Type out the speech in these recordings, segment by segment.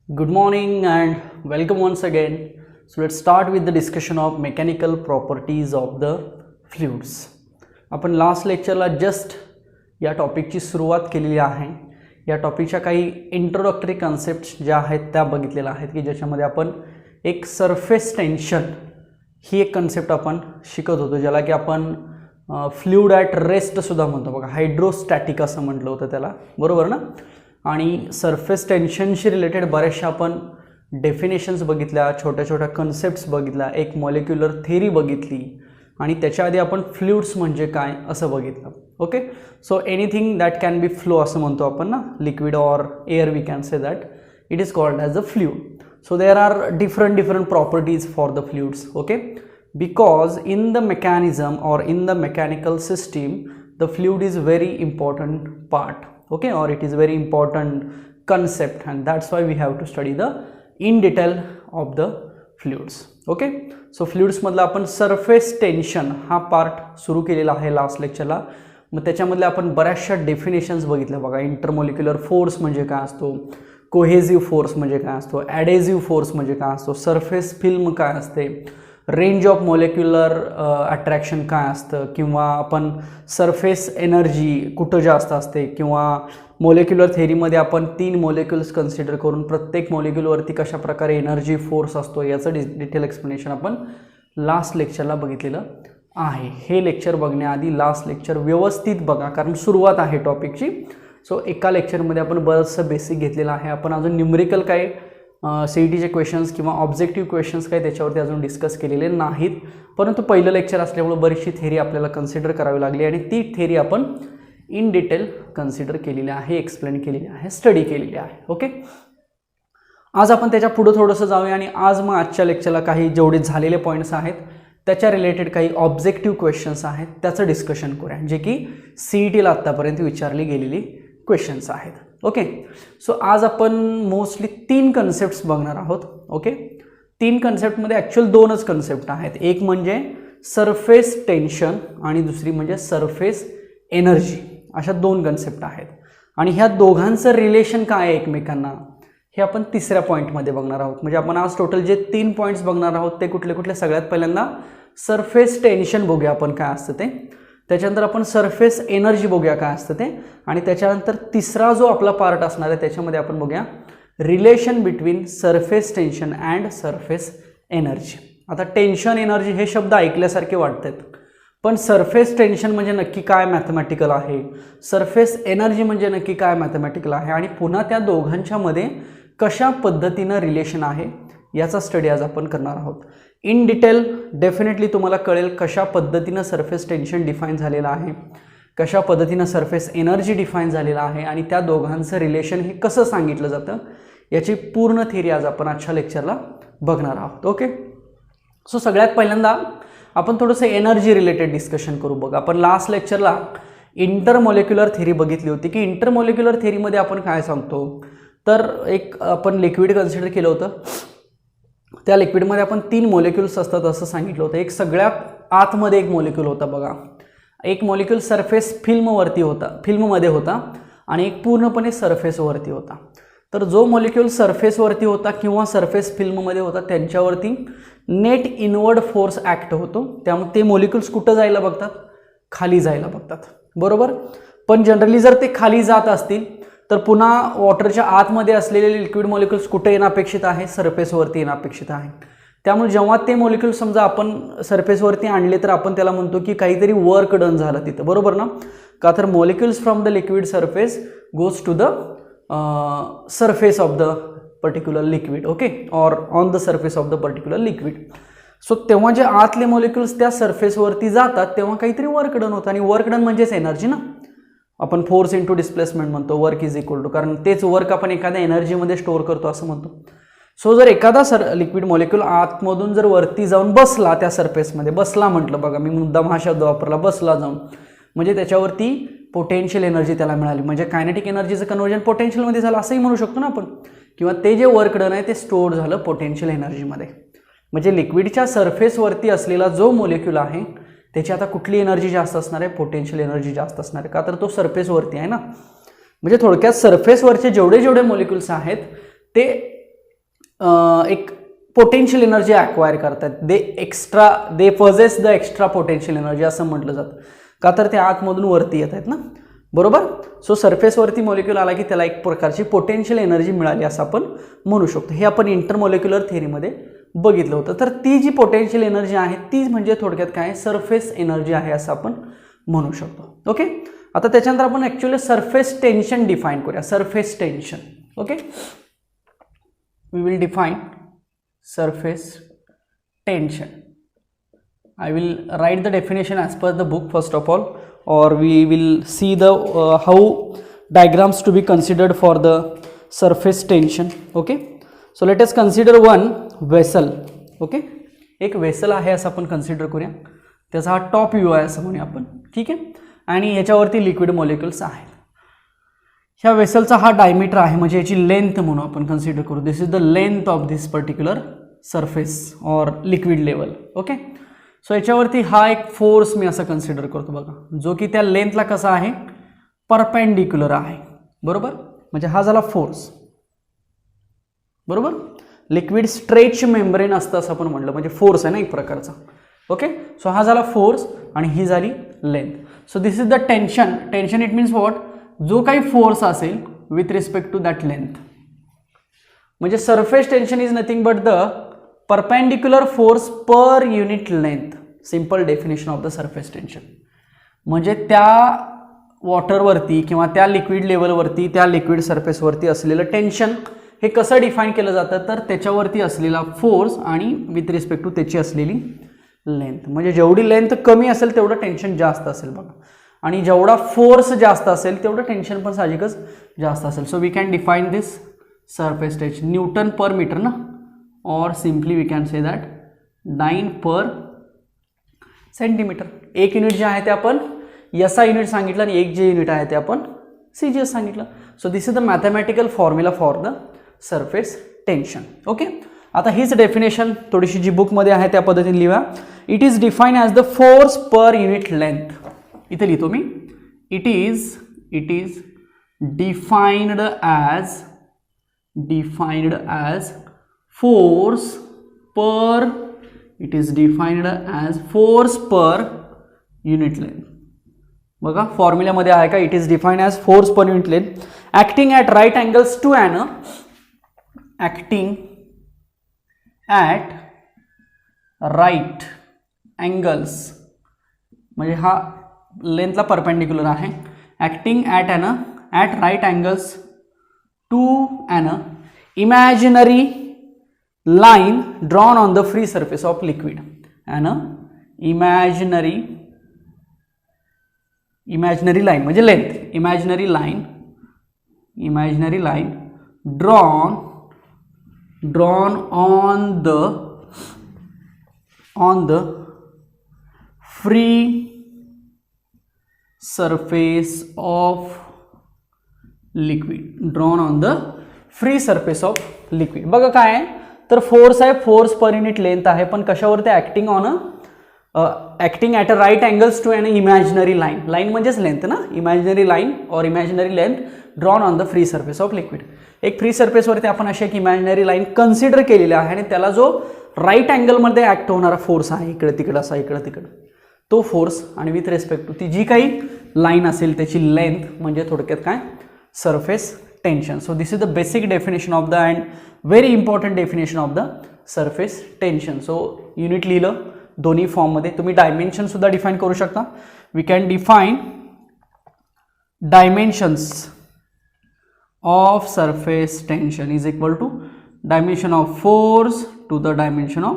Good morning and welcome once again. So let's start with the discussion of mechanical properties of the fluids. आपण last लेक्चरला just या टॉपिकची सुरुवात केलेली आहे. या टॉपिकच्या काही इंट्रोडक्टरी कन्सेप्ट्स ज्या आहेत त्या बघितलेल्या आहेत की ज्याच्यामध्ये आपण एक सरफेस टेन्शन ही एक कन्सेप्ट आपण शिकत होतो, ज्याला की आपण फ्लुइड ॲट रेस्ट सुद्धा म्हणतो बघा. हायड्रोस्टॅटिक असं म्हटलं होतं त्याला, बरोबर ना. आणि सरफेस टेन्शनशी रिलेटेड बऱ्याचशा आपण डेफिनेशन्स बघितल्या, छोट्या छोट्या कन्सेप्ट्स बघितल्या, एक मॉलिक्युलर थेरी बघितली आणि त्याच्या आधी आपण फ्लुइड्स म्हणजे काय असं बघितलं. Okay, so anything that can be flow असं म्हणतो आपण ना, liquid or air we can say that it is called as a fluid. So there are different properties for the fluids, okay, because in the mechanism or in the mechanical system the fluid is very important part, okay, or it is very important concept, and that's why we have to study the in detail of the fluids. Okay, so fluids मधला आपण surface tension हा part सुरू केलेला आहे last लेक्चरला. मग त्याच्यामधले आपण बऱ्याचशा डेफिनेशन्स बघितल्या बघा. इंटरमॉलिक्युलर फोर्स म्हणजे काय असतो, कोहेसिव्ह फोर्स म्हणजे काय असतो, ॲडेसिव्ह फोर्स म्हणजे काय असतो, सरफेस फिल्म काय असते, रेंज ऑफ मॉलिक्युलर अट्रॅक्शन काय असतं, किंवा आपण सरफेस एनर्जी कुठं जास्त असते, किंवा मॉलिक्युलर थेरीमध्ये आपण 3 मॉलिक्युल्स कन्सिडर करून प्रत्येक मॉलिक्युलवरती कशा प्रकारे एनर्जी फोर्स असतो याचं डिटेल एक्सप्लेनेशन आपण लास्ट लेक्चरला बघितलेलं आहे. हे लेक्चर बघण्याआधी लास्ट लेक्चर व्यवस्थित बघा, कारण सुरुवात आहे टॉपिकची. सो एका लेक्चरमध्ये आपण बरंचसं बेसिक घेतलेलं आहे. आपण अजून न्यूमरिकल काय CETचे क्वेश्चन्स किंवा ऑब्जेक्टिव्ह क्वेश्चन्स काय त्याच्यावरती अजून डिस्कस केलेले नाहीत, परंतु पहिलं लेक्चर असल्यामुळे बरीचशी थेरी आपल्याला कन्सिडर करावी लागली आणि ती थेरी आपण इन डिटेल कन्सिडर केलेली आहे, एक्सप्लेन केलेली आहे, स्टडी केलेली आहे. ओके, आज आपण त्याच्या पुढं थोडंसं जाऊया आणि आज मग आजच्या लेक्चरला काही जेवढे झालेले पॉईंट्स आहेत त्याच्या रिलेटेड काही ऑब्जेक्टिव्ह क्वेश्चन्स आहेत त्याचं डिस्कशन करूया, जे की CETला आत्तापर्यंत विचारली गेलेली क्वेश्चन्स आहेत. ओके, सो आज आपण मोस्टली 3 कन्सेप्ट्स बघणार आहोत. ओके, 3 कन्सेप्टमध्ये ॲक्च्युअल 2च कन्सेप्ट आहेत. एक म्हणजे सरफेस टेन्शन आणि दुसरी म्हणजे सरफेस एनर्जी. अशा 2 कन्सेप्ट आहेत आणि ह्या दोघांचं रिलेशन काय आहे एकमेकांना हे आपण तिसऱ्या पॉईंटमध्ये बघणार आहोत. म्हणजे आपण आज टोटल जे 3 पॉईंट्स बघणार आहोत ते कुठले कुठले. सगळ्यात पहिल्यांदा सरफेस टेन्शन बघूया आपण काय असतं ते, त्याच्यानंतर आपण सरफेस एनर्जी बघूया काय असतं ते, आणि त्याच्यानंतर तिसरा जो आपला पार्ट असणार आहे त्याच्यामध्ये आपण बघूया relation between surface tension and surface energy. आता टेन्शन एनर्जी हे शब्द ऐकल्यासारखे वाटतात, पण सरफेस टेन्शन म्हणजे नक्की काय मॅथमॅटिकल आहे, सरफेस एनर्जी म्हणजे नक्की काय मॅथमॅटिकल आहे, आणि पुन्हा त्या दोघांच्यामध्ये कशा पद्धतीनं रिलेशन आहे याचा स्टडी आज आपण करणार आहोत. इन डिटेल डेफिनेटली तुम्हाला कळेल कशा पद्धतीनं सरफेस टेन्शन डिफाईन झालेलं आहे, कशा पद्धतीनं सरफेस एनर्जी डिफाईन झालेलं आहे, आणि त्या दोघांचं रिलेशन हे कसं सांगितलं जातं याची पूर्ण थिअरी आज आपण आजच्या लेक्चरला बघणार आहोत. ओके, सो सगळ्यात पहिल्यांदा आपण थोडंसं एनर्जी रिलेटेड डिस्कशन करू. बघा, आपण लास्ट लेक्चरला इंटरमॉलिक्युलर थेरी बघितली होती की इंटरमॉलिक्युलर थेरीमध्ये आपण काय सांगतो, तर एक आपण लिक्विड कन्सिडर केलं होतं. त्या लिक्विडमध्ये आपण 3 मॉलिक्युल्स असतात असं सांगितलं होतं. एक सगळ्यात आतमध्ये एक मॉलिक्यूल होता बघा, एक मॉलिक्यूल सरफेस फिल्ममध्ये होता आणि एक पूर्णपणे सरफेसवरती होता. तर जो मॉलिक्यूल सरफेसवरती होता किंवा सरफेस फिल्ममध्ये होता त्यांच्यावरती नेट इनवर्ड फोर्स ॲक्ट होतो. त्यामुळे ते मॉलिक्युल्स कुठं जायला बघतात, खाली जायला बघतात, बरोबर. पण जनरली जर ते खाली जात असतील तर पुन्हा वॉटरच्या आतमध्ये असलेले लिक्विड मॉलिक्युल्स कुठे येणं अपेक्षित आहे, सरफेसवरती येणं अपेक्षित आहे. त्यामुळे जेव्हा ते मॉलिक्युल समजा आपण सरफेसवरती आणले तर आपण त्याला म्हणतो की काहीतरी वर्क डन झालं तिथं, बरोबर ना. का तर molecules from the liquid surface goes to the surface of the particular liquid, okay, or on the surface of the particular liquid. So तेव्हा जे आतले मॉलिक्युल्स त्या सरफेसवरती जातात तेव्हा काहीतरी वर्क डन होतं, आणि वर्क डन म्हणजेच एनर्जी ना. आपण फोर्स इंटू डिस्प्लेसमेंट म्हणतो, वर्क इज इक्वल टू, कारण तेच वर्क आपण एखाद्या एनर्जीमध्ये स्टोअर करतो असं म्हणतो. सो जर एखादा लिक्विड मॉलिक्यूल आतमधून जर वरती जाऊन बसला, त्या सरफेसमध्ये बसला म्हटलं बघा, मी मुद्दाम हा शब्द वापरला, बसला जाऊन, म्हणजे त्याच्यावरती पोटेन्शियल एनर्जी त्याला मिळाली, म्हणजे कायनेटिक एनर्जीचं कन्वर्जन पोटेन्शियलमध्ये झालं असंही म्हणू शकतो ना आपण, किंवा ते जे वर्क डन आहे ते स्टोअर झालं पोटेन्शियल एनर्जीमध्ये. म्हणजे लिक्विडच्या सरफेसवरती असलेला जो मॉलिक्यूल आहे त्याची आता कुठली एनर्जी जास्त असणार आहे, पोटेन्शियल एनर्जी जास्त असणार आहे, का तर तो सरफेसवरती आहे ना. म्हणजे थोडक्यात सरफेसवरचे जेवढे मॉलिक्युल्स आहेत ते एक पोटेन्शियल एनर्जी ॲक्वायर करतात, they possess the extra potential energy असं म्हटलं जातं, का तर ते आतमधून वरती येत आहेत ना, बरोबर. सो सरफेसवरती मॉलिक्यूल आला की त्याला एक प्रकारची पोटेन्शियल एनर्जी मिळाली असं आपण म्हणू शकतो. हे आपण इंटरमॉलिक्युलर थेअरीमध्ये बघितलं होतं. तर ती जी पोटेन्शियल एनर्जी आहे ती म्हणजे थोडक्यात काय सरफेस एनर्जी आहे असं आपण म्हणू शकतो. ओके, आता त्याच्यानंतर आपण ॲक्च्युअली सरफेस टेन्शन डिफाईन करूया. Surface tension, okay, we will define surface tension. I will write the definition as per the book first of all, or we will see the how diagrams to be considered for the surface tension. Okay, so let us consider one vessel. Okay, एक vessel आहे असं आपण consider करूया, त्याचा हा top view आहे असं म्हणूया आपण, ठीक आहे, आणि याच्यावरती लिक्विड मॉलिक्युल्स आहेत. ह्या वेसलचा हा डायमीटर आहे, म्हणजे याची लेंथ म्हणून आपण कन्सिडर करू. This is the length of this particular surface और लिक्विड लेवल. ओके, सो याच्यावरती हा एक फोर्स मी असं कन्सिडर करतो बघा, जो की त्या लेंथला कसा आहे, परपेंडिक्युलर आहे, बरोबर. म्हणजे हा झाला फोर्स, बरोबर. लिक्विड स्ट्रेच मेम्ब्रेन असतं असं आपण म्हटलं, म्हणजे फोर्स आहे ना एक प्रकारचा. ओके, सो हा झाला फोर्स आणि ही झाली length. So this is the tension. Tension it means what, जो काही फोर्स असेल with respect to that length. म्हणजे surface tension is nothing but the perpendicular force per unit length. Simple definition of the surface tension. म्हणजे त्या वॉटरवरती किंवा त्या liquid लेवलवरती, त्या लिक्विड सरफेसवरती असलेलं टेन्शन हे कसं डिफाईन केलं जातं, तर त्याच्यावरती असलेला फोर्स आणि विथ रिस्पेक्ट टू त्याची असलेली लेंथ. म्हणजे जेवढी लेंथ कमी असेल तेवढं टेन्शन जास्त असेल बघा, आणि जेवढा फोर्स जास्त असेल तेवढं टेन्शन पण साहजिकच जास्त असेल. So we can define this surface tension newton per metre ना, और simply we can say that dyne per centimetre. एक युनिट जे आहे ते आपण SI युनिट सांगितलं आणि एक जे युनिट आहे ते आपण CGS सांगितलं. So this is the mathematical formula for the surface tension. Okay, आता हीच डेफिनेशन थोडीशी जी बुकमध्ये आहे त्या पद्धतीने लिहा. It is define as the force per unit length. इथे लिहितो मी, it is defined as force per, it is defined as force per unit length. बघा फॉर्म्युल्यामध्ये आहे का, it is defined as force per unit length acting at right angles to an, acting at right angles, म्हणजे हा लेंथला perpendicular आहे. Acting at right angles to an imaginary line drawn on the free surface of liquid. and imaginary line म्हणजे length, imaginary line drawn on the free surface of liquid, drawn on the free surface of liquid. बघा काय आहे, तर force आहे, force per unit length आहे, पण कशावरती acting at a right angles to an imaginary line. Line म्हणजेच length ना, इमॅजिनरी लाईन और imaginary length drawn on the free surface of liquid. एक फ्री सरफेसवरती आपण अशी एक इमॅजिनरी लाईन कन्सिडर केलेली आहे आणि त्याला जो राईट अँगलमध्ये ॲक्ट होणारा फोर्स आहे, इकडे तिकडे असा इकडे तिकडे, तो फोर्स आणि विथ रिस्पेक्ट टू ती जी काही लाईन असेल त्याची लेंथ म्हणजे थोडक्यात काय, surface tension. So this is the basic definition of the and very important definition of the surface tension. So unit लिहिलं दोन्ही फॉर्म मध्ये. तुम्ही डायमेन्शन सुद्धा डिफाइन करू शकता. We can define dimensions of surface tension is equal to dimension of force to the dimension of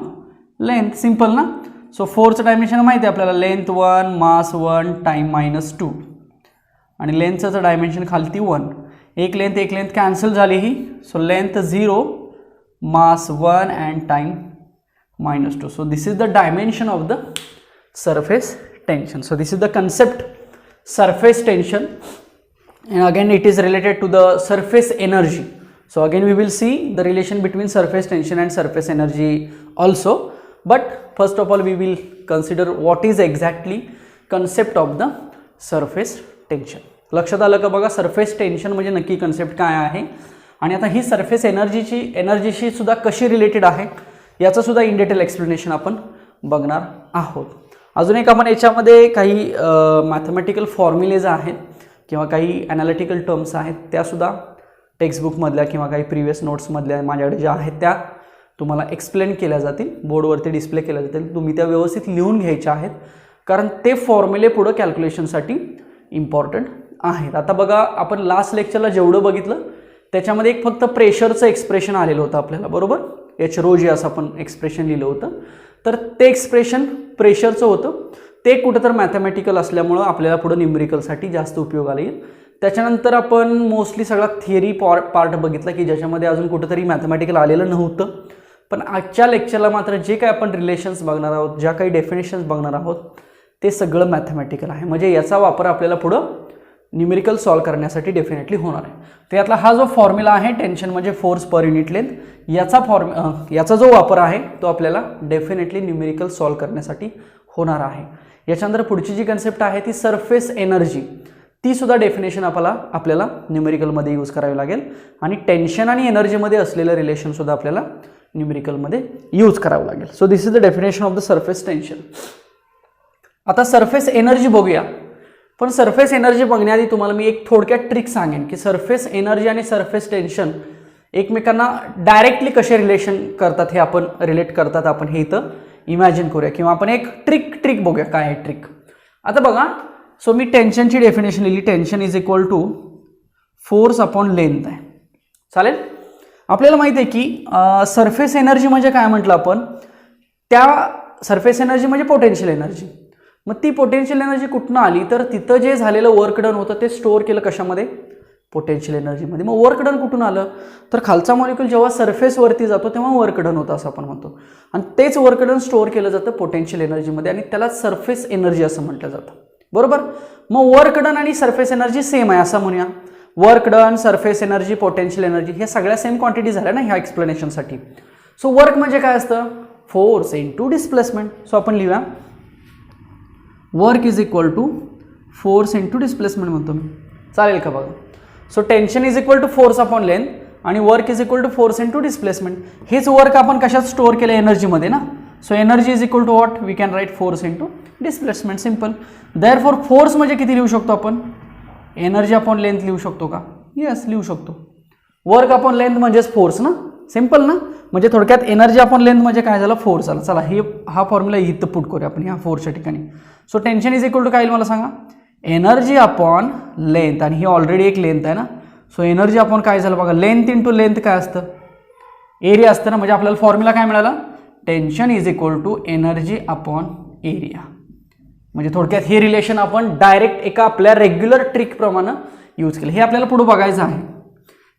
length. Simple ना. So force dimension माहिती आहे आपल्याला, length 1, mass 1, time -2 आणि लेंथचं डायमेन्शन खालती 1. एक लेंथ कॅन्सल झाली ही. So length 0, mass 1 and time -2. So this is the dimension of the surface tension. So this is the concept surface tension, and again it is related to the surface energy. So again we will see the relation between surface tension and surface energy also, but first of all we will consider what is exactly concept of the surface tension. लक्षात आलं का बघा, surface tension म्हणजे नक्की concept काय आहे आणि आता ही सरफेस एनर्जीशी सुद्धा कशी रिलेटेड आहे याचं सुद्धा इन डिटेल एक्सप्लेनेशन आपण बघणार आहोत. अजून एक आपण याच्यामध्ये काही मॅथमॅटिकल फॉर्म्युलेज आहेत किंवा काही ॲनालिटिकल टर्म्स आहेत त्यासुद्धा टेक्स्टबुकमधल्या किंवा काही प्रिव्हियस नोट्समधल्या माझ्याकडे ज्या आहेत त्या तुम्हाला एक्सप्लेन केल्या जातील, बोर्डवरती डिस्प्ले केल्या जातील. तुम्ही त्या व्यवस्थित लिहून घ्यायच्या आहेत कारण ते फॉर्म्युले पुढं कॅल्क्युलेशनसाठी इम्पॉर्टंट आहेत. आता बघा, आपण लास्ट लेक्चरला जेवढं बघितलं त्याच्यामध्ये एक फक्त प्रेशरचं एक्सप्रेशन आलेलं होतं आपल्याला, बरोबर. एच रो जी असं आपण एक्सप्रेशन लिहिलं होतं, तर ते एक्सप्रेशन प्रेशरचं होतं. ते कुठं तर मॅथमॅटिकल असल्यामुळं आपल्याला पुढं न्यूमेरिकलसाठी जास्त उपयोगाला येईल. त्याच्यानंतर आपण मोस्टली सगळा थिअरी पार्ट बघितला की ज्याच्यामध्ये अजून कुठंतरी मॅथमॅटिकल आलेलं नव्हतं. पण आजच्या लेक्चरला मात्र जे काय आपण रिलेशन्स बघणार आहोत, ज्या काही डेफिनेशन्स बघणार आहोत ते सगळं मॅथमॅटिकल आहे. म्हणजे याचा वापर आपल्याला पुढं न्यूमेरिकल सॉल्व करण्यासाठी डेफिनेटली होणार आहे. तर यातला हा जो फॉर्म्युला आहे टेन्शन म्हणजे फोर्स पर युनिट लेंथ, याचा जो वापर आहे तो आपल्याला डेफिनेटली न्यूमेरिकल सॉल्व करण्यासाठी होणार आहे. याच्यानंतर पुढची जी कन्सेप्ट आहे ती सरफेस एनर्जी, ती सुद्धा डेफिनेशन आपल्याला न्यूमेरिकलमध्ये यूज करावी लागेल. आणि टेन्शन आणि एनर्जीमध्ये असलेलं रिलेशन सुद्धा आपल्याला न्यूमेरिकलमध्ये यूज करावं लागेल. So this is the definition of the surface tension. आता सरफेस एनर्जी बघूया. पण सरफेस एनर्जी बघण्याआधी तुम्हाला मी एक थोडक्यात ट्रिक सांगेन की सरफेस एनर्जी आणि सरफेस टेन्शन एकमेकांना डायरेक्टली कसे रिलेट करतात आपण हे इथं इमॅजिन करूया किंवा आपण एक ट्रिक बघूया काय आहे ट्रिक. आता बघा, सो मी टेन्शनची डेफिनेशन लिहिली. Tension is equal to force upon length आहे. चालेल. आपल्याला माहिती आहे की सरफेस एनर्जी म्हणजे काय म्हटलं आपण, त्या सरफेस एनर्जी म्हणजे पोटेन्शियल एनर्जी. मग ती पोटेन्शियल एनर्जी कुठनं आली, तर तिथं जे झालेलं वर्क डन होतं ते स्टोअर केलं कशामध्ये, पोटेन्शियल एनर्जीमध्ये. मग वर्क डन कुठून आलं, तर खालचा मॉलिक्यूल जेव्हा सरफेसवरती जातो तेव्हा वर्क डन होतं असं आपण म्हणतो. आणि तेच वर्क डन स्टोअर केलं जातं पोटेन्शियल एनर्जीमध्ये आणि त्याला सरफेस एनर्जी असं म्हटलं जातं, बरोबर. मग वर्क डन आणि सरफेस एनर्जी सेम आहे असं म्हणूया. Work done, surface energy, potential energy हे सगळ्या सेम क्वांटिटी झाल्या ना ह्या एक्सप्लेनेशनसाठी. सो वर्क म्हणजे काय असतं, फोर्स इनटू डिस्प्लेसमेंट. सो आपण लिहूया work is equal to force into displacement म्हणतो मी. चालेल का बघा. So tension is equal to force upon length आणि work is equal to force into displacement. हेच वर्क आपण कशात स्टोअर केलं, एनर्जीमध्ये ना. So energy is equal to what, we can write force into displacement. Simple. Therefore force म्हणजे किती लिहू शकतो आपण, एनर्जी अपॉन लेंथ लिहू शकतो का, येस लिहू शकतो. वर्क अपॉन लेंथ म्हणजेच फोर्स ना, सिम्पल ना. म्हणजे थोडक्यात एनर्जी अपॉन लेंथ म्हणजे काय झालं, फोर्स आला. चला हा फॉर्म्युला इथं पुट करूया आपण ह्या फोर्सच्या ठिकाणी. So tension is equal to काय येईल मला सांगा, एनर्जी अपॉन लेंथ, आणि ही ऑलरेडी एक लेंथ आहे ना. सो एनर्जी अपॉन काय झालं बघा, लेंथ इंटू लेंथ काय असतं, एरिया असतं ना. म्हणजे आपल्याला फॉर्म्युला काय मिळाला, tension is equal to energy upon area. म्हणजे थोडक्यात हे रिलेशन आपण डायरेक्ट एका आपल्या रेग्युलर ट्रिकप्रमाणे यूज केलं. हे आपल्याला पुढे बघायचं आहे.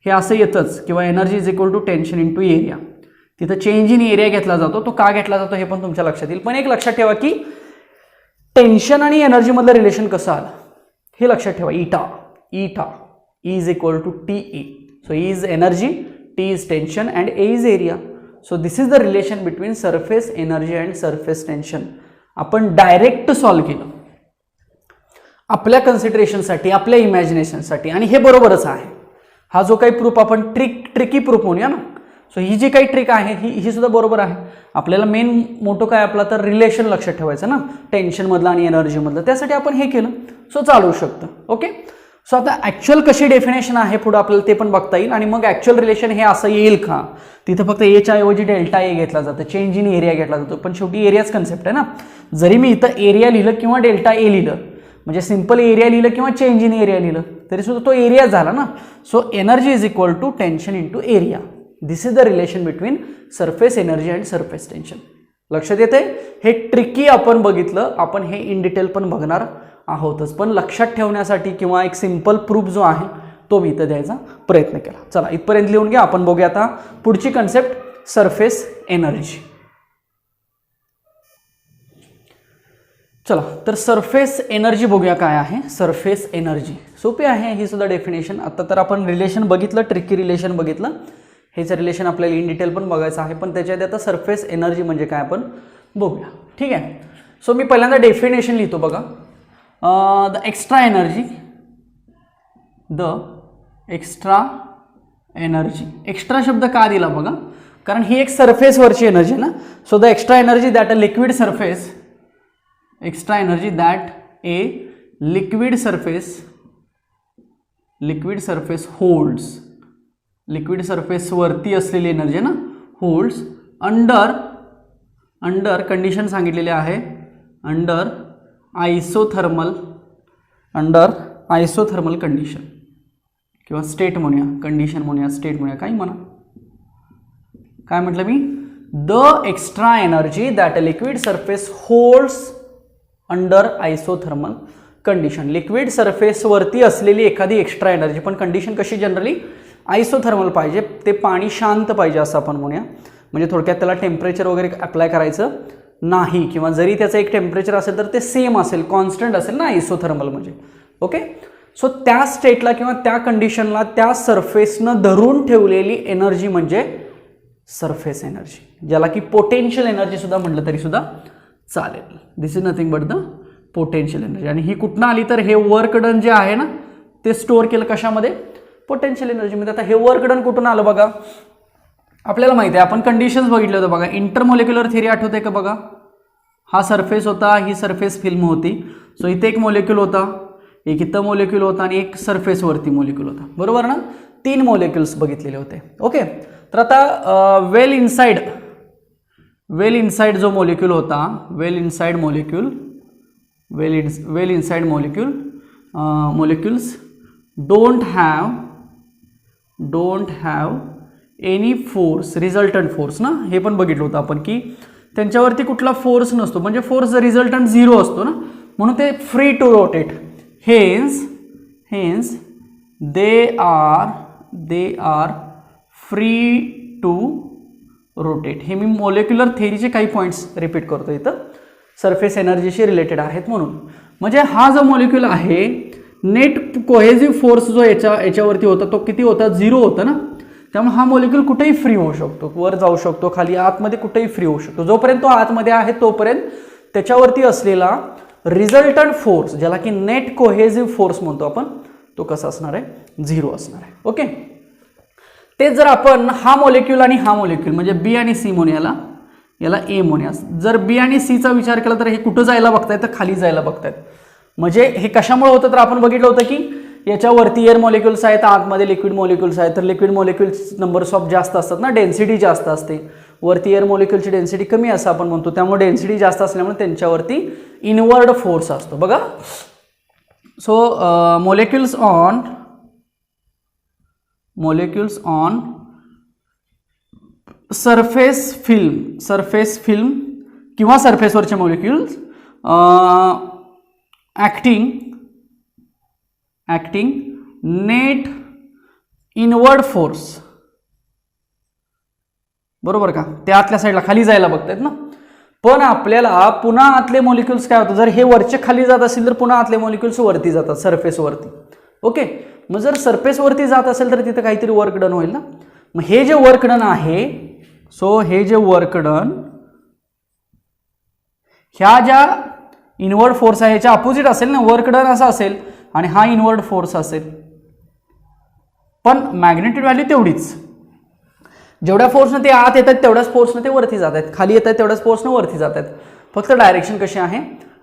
हे असं येतंच किंवा energy is equal to tension into area. तिथं चेंज इन एरिया घेतला जातो, तो का घेतला जातो हे पण तुमच्या लक्षात येईल. पण एक लक्षात ठेवा की टेन्शन आणि एनर्जीमधलं रिलेशन कसं आलं हे लक्षात ठेवा. Eta is equal to T A. So E is energy, T is tension and A is area. So this is the relation between surface energy and surface tension. आपण डायरेक्ट सॉल्व केलं आपल्या कन्सिडरेशनसाठी, आपल्या इमॅजिनेशनसाठी, आणि हे बरोबरच आहे. हा जो काही प्रूफ आपण ट्रिकी प्रूफ म्हणूया ना. सो ही जी काही ट्रिक आहे ही सुद्धा बरोबर आहे. आपल्याला मेन मोठं काय आपला तर रिलेशन लक्षात ठेवायचं ना टेन्शनमधलं आणि एनर्जीमधलं, त्यासाठी आपण हे केलं. सो चालू शकतं. ओके. सो आता ॲक्च्युअल कशी डेफिनेशन आहे पुढं आपल्याला ते पण बघता येईल. आणि मग ॲक्च्युअल रिलेशन हे असं येईल का, तिथं फक्त एच्या ऐवजी डेल्टा ए घेतला जातं, चेंज इन एरिया घेतला जातो. पण शेवटी एरियाच कन्सेप्ट आहे ना. जरी मी इथं एरिया लिहिलं किंवा डेल्टा ए लिहिलं, म्हणजे सिंपल एरिया लिहिलं किंवा चेंज इन एरिया लिहिलं तरी सुद्धा तो एरिया झाला ना. So energy is equal to tension into area. This is the relation between surface energy and surface tension. लक्षात येते. हे ट्रिकी आपण बघितलं, आपण हे इन डिटेल पण बघणार आहोतच. पण लक्षात ठेवण्यासाठी किंवा एक सिंपल प्रूफ जो आहे तो मी इथं द्यायचा प्रयत्न केला. चला इथपर्यंत लिहून घ्या. आपण बघूया आता पुढची कन्सेप्ट, सरफेस एनर्जी. चला तर सरफेस एनर्जी बघूया काय आहे. सरफेस एनर्जी सोपी आहे ही सुद्धा डेफिनेशन. आता तर आपण रिलेशन बघितलं, ट्रिकी रिलेशन बघितलं. हेच रिलेशन आपल्याला इन डिटेल पण बघायचं आहे. पण त्याच्यात आता सरफेस एनर्जी म्हणजे काय आपण बघूया. ठीक आहे. सो मी पहिल्यांदा डेफिनेशन लिहितो बघा. The extra energy. एक्स्ट्रा शब्द का दिला बघा, कारण ही एक सरफेसवरची एनर्जी ना. So the extra energy that a liquid surface, extra energy that a liquid surface holds, liquid surface वरती असलेली एनर्जी ना, होल्ड्स अंडर कंडिशन सांगितलेली आहे, अंडर आयसोथर्मल कंडिशन किंवा स्टेट म्हणूया, कंडिशन म्हणूया, स्टेट म्हणूया, काही म्हणा. काय म्हटलं मी? The extra energy that a liquid surface holds under isothermal condition. Liquid surface वरती असलेली एखादी एक्स्ट्रा एनर्जी, पण कंडिशन कशी जनरली आयसोथर्मल पाहिजे, ते पाणी शांत पाहिजे असं आपण म्हणूया. म्हणजे थोडक्यात त्याला टेम्परेचर वगैरे अप्लाय करायचं नाही, किंवा जरी त्याचं एक टेम्परेचर असेल तर ते सेम असेल, कॉन्स्टंट असेल ना आयसोथर्मल म्हणजे. ओके, सो त्या स्टेटला किंवा त्या कंडिशनला त्या सरफेसनं धरून ठेवलेली एनर्जी म्हणजे सरफेस एनर्जी, ज्याला की पोटेन्शियल एनर्जी सुद्धा म्हटलं तरी सुद्धा चालेल. This is nothing but the potential energy. आणि ही कुठनं आली तर हे वर्क डन जे आहे ना ते स्टोअर केलं कशामध्ये? पोटेन्शियल एनर्जीमध्ये. आता हे वर्क डन कुठून आलं बघा, आपल्याला माहिती आहे, आपण कंडिशन्स बघितलं होतं बघा. इंटरमोलिक्युलर थिअरी आठवते का बघा? हा सरफेस होता, ही सरफेस फिल्म होती. सो इथे एक मोलेक्युल होता, एक इथं मोलेक्युल होता आणि एक सरफेसवरती मोलेक्युल होता, बरोबर ना? 3 मोलेक्युल्स बघितलेले होते. ओके, तर आता वेल इनसाइड जो मोलेक्युल होता, well inside molecules don't have any force, resultant force ना, हे पण बघितलं होतं आपण की त्यांच्यावरती कुठला फोर्स नसतो, म्हणजे फोर्स रिझल्टंट 0 असतो ना, म्हणून ते free to rotate. Hence they are free to rotate. हे मी मोलेक्युलर थेअरीचे काही पॉईंट्स रिपीट करतो इथं, सरफेस एनर्जीशी रिलेटेड आहेत म्हणून. म्हणजे हा जो मोलेक्युल आहे, नेट कोहेसिव्ह फोर्स जो याच्यावरती होता तो किती होता? 0 होता ना. त्यामुळे हा मोलेक्युल कुठेही फ्री होऊ शकतो, वर जाऊ शकतो, खाली आतमध्ये कुठेही फ्री होऊ शकतो. जोपर्यंत तो आतमध्ये आहे तोपर्यंत त्याच्यावरती असलेला रिझल्टंट फोर्स, ज्याला की नेट कोहेसिव्ह फोर्स म्हणतो आपण, तो कसा असणार आहे? 0 असणार आहे. ओके, ते जर आपण हा मोलेक्युल आणि हा मोलेक्युल म्हणजे बी आणि सी म्हणूया, याला ए म्हणूया. जर बी आणि सीचा विचार केला तर हे कुठं जायला बघतायत? तर खाली जायला बघतायत. म्हणजे हे कशामुळे होतं? तर आपण बघितलं होतं की याच्यावरती एअर मॉलिक्युल्स आहेत, आतमध्ये लिक्विड मॉलिक्युल्स आहेत. तर लिक्विड मॉलिक्युल्स नंबर्स ऑफ जास्त असतात ना, डेन्सिटी जास्त असते. वरती एअर मॉलिक्युलची डेन्सिटी कमी असं आपण म्हणतो, त्यामुळे डेन्सिटी जास्त असल्यामुळे त्यांच्यावरती इनवर्ड फोर्स असतो बघा. So molecules on surface film किंवा सरफेसवरचे molecules acting net inward force, बरोबर का? ते आतल्या साईडला खाली जायला बघतायत ना. पण आपल्याला पुन्हा आतले मॉलिक्युल्स काय होतं? जर हे वरचे खाली जात असेल तर पुन्हा आतले मॉलिक्युल्स वरती जातात, सरफेसवरती. ओके, मग जर सरफेसवरती जात असेल तर तिथं काहीतरी वर्क डन होईल ना. मग हे जे वर्क डन आहे, सो हे जे वर्क डन ह्या ज्या इनवर्ड फोर्स आहे ह्याच्या अपोजिट असेल ना. वर्क डन असा असेल आणि हा इनवर्ड फोर्स असेल, पण मॅग्नेट्यूड व्हॅल्यू तेवढीच. जेवढ्या फोर्सनं ते आत येतात तेवढ्याच फोर्सनं ते वरती जात आहेत, खाली येतात तेवढ्याच फोर्सनं वरती जात आहेत. फक्त डायरेक्शन कशी आहे?